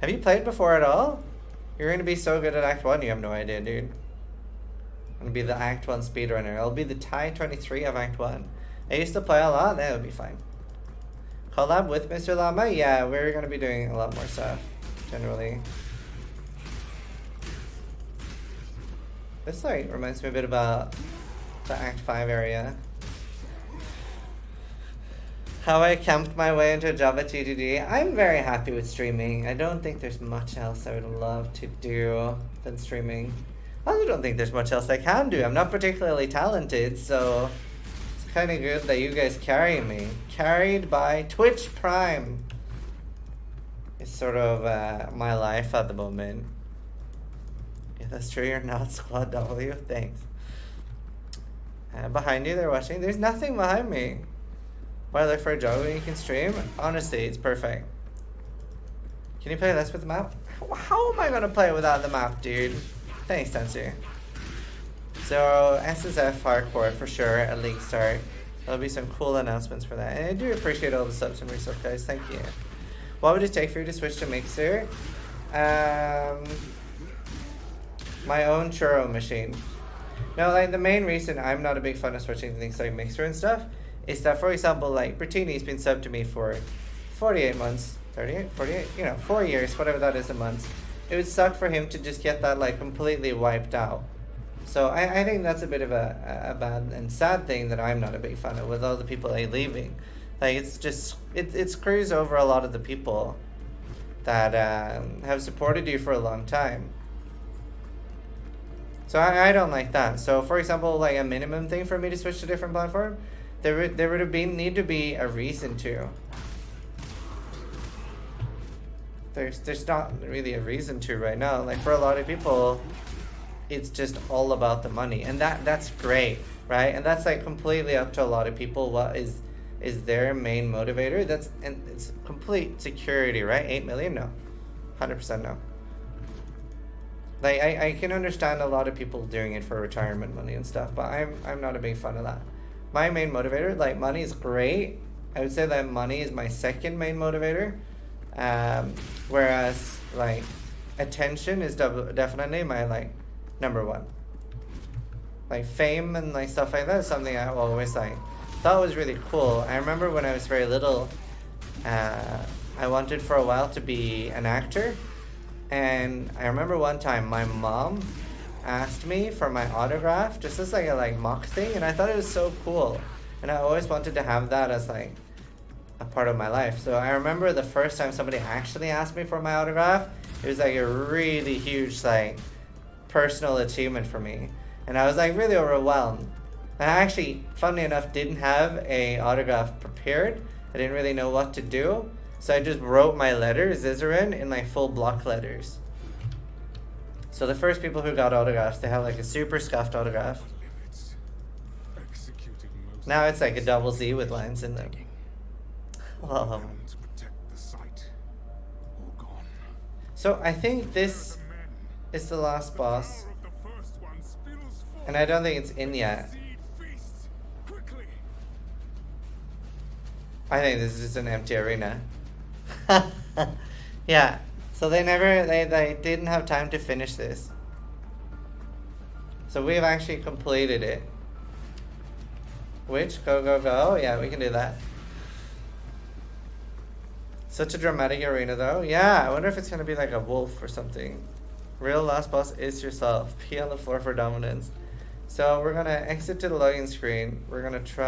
Have you played before at all? You're going to be so good at Act 1, you have no idea, dude. I'm going to be the Act 1 speedrunner. I'll be the Tie 23 of Act 1. I used to play a lot, that would be fine. Collab with Mr. Llama? Yeah, we're going to be doing a lot more stuff, generally. This like reminds me a bit about the Act 5 area. How I camped my way into Java TTD. I'm very happy with streaming. I don't think there's much else I would love to do than streaming. I also don't think there's much else I can do. I'm not particularly talented, so it's kind of good that you guys carry me. Carried by Twitch Prime. It's sort of my life at the moment. If that's true, you're not Squad W. Thanks. Behind you, they're watching. There's nothing behind me. Why look for a job when you can stream? Honestly, it's perfect. Can you play this with the map? How am I gonna play without the map, dude? Thanks, Tensu. So, SSF hardcore for sure at League Start. There'll be some cool announcements for that. And I do appreciate all the subs and resub, guys. Thank you. What would it take for you to switch to Mixer? My own churro machine. No, like the main reason I'm not a big fan of switching to things like Mixer and stuff is that, for example, like Bertini's been subbed to me for 48 months, 38, 48, 4 years, whatever that is in months. It would suck for him to just get that like completely wiped out. So I think that's a bit of a bad and sad thing that I'm not a big fan of with all the people like leaving. Like it's just, it screws over a lot of the people that have supported you for a long time. So I don't like that. So for example, like a minimum thing for me to switch to a different platform, there would have need to be a reason to. There's not really a reason to right now. Like for a lot of people, it's just all about the money, and that's great, right? And that's like completely up to a lot of people. What is their main motivator? And it's complete security, right? 8 million, no, 100% no. Like I can understand a lot of people doing it for retirement money and stuff, but I'm not a big fan of that. My main motivator, like money is great. I would say that money is my second main motivator, whereas like attention is definitely my like number one. Like fame and like stuff like that is something I always like thought was really cool. I remember when I was very little, I wanted for a while to be an actor. And I remember one time my mom asked me for my autograph, just as like a mock thing, and I thought it was so cool. And I always wanted to have that as like a part of my life. So I remember the first time somebody actually asked me for my autograph, it was like a really huge like personal achievement for me. And I was like really overwhelmed. And I actually, funny enough, didn't have a autograph prepared. I didn't really know what to do. So I just wrote my letter, Zizaran, in like full block letters. So the first people who got autographs, they have like a super scuffed autograph. Limits. Executed most Now it's like a double Z with lines in them. Oh. Cannon to protect the site. All gone. So I think this The men. is the last boss, Power of the first one spills forth. and I don't think it's in yet. Seed feast. Quickly. I think this is just an empty arena. Yeah. So they didn't have time to finish this. So we've actually completed it. Which? Go, go, go. Yeah, we can do that. Such a dramatic arena though. Yeah, I wonder if it's gonna be like a wolf or something. Real last boss is yourself. Pee on the floor for dominance. So we're gonna exit to the login screen. We're gonna try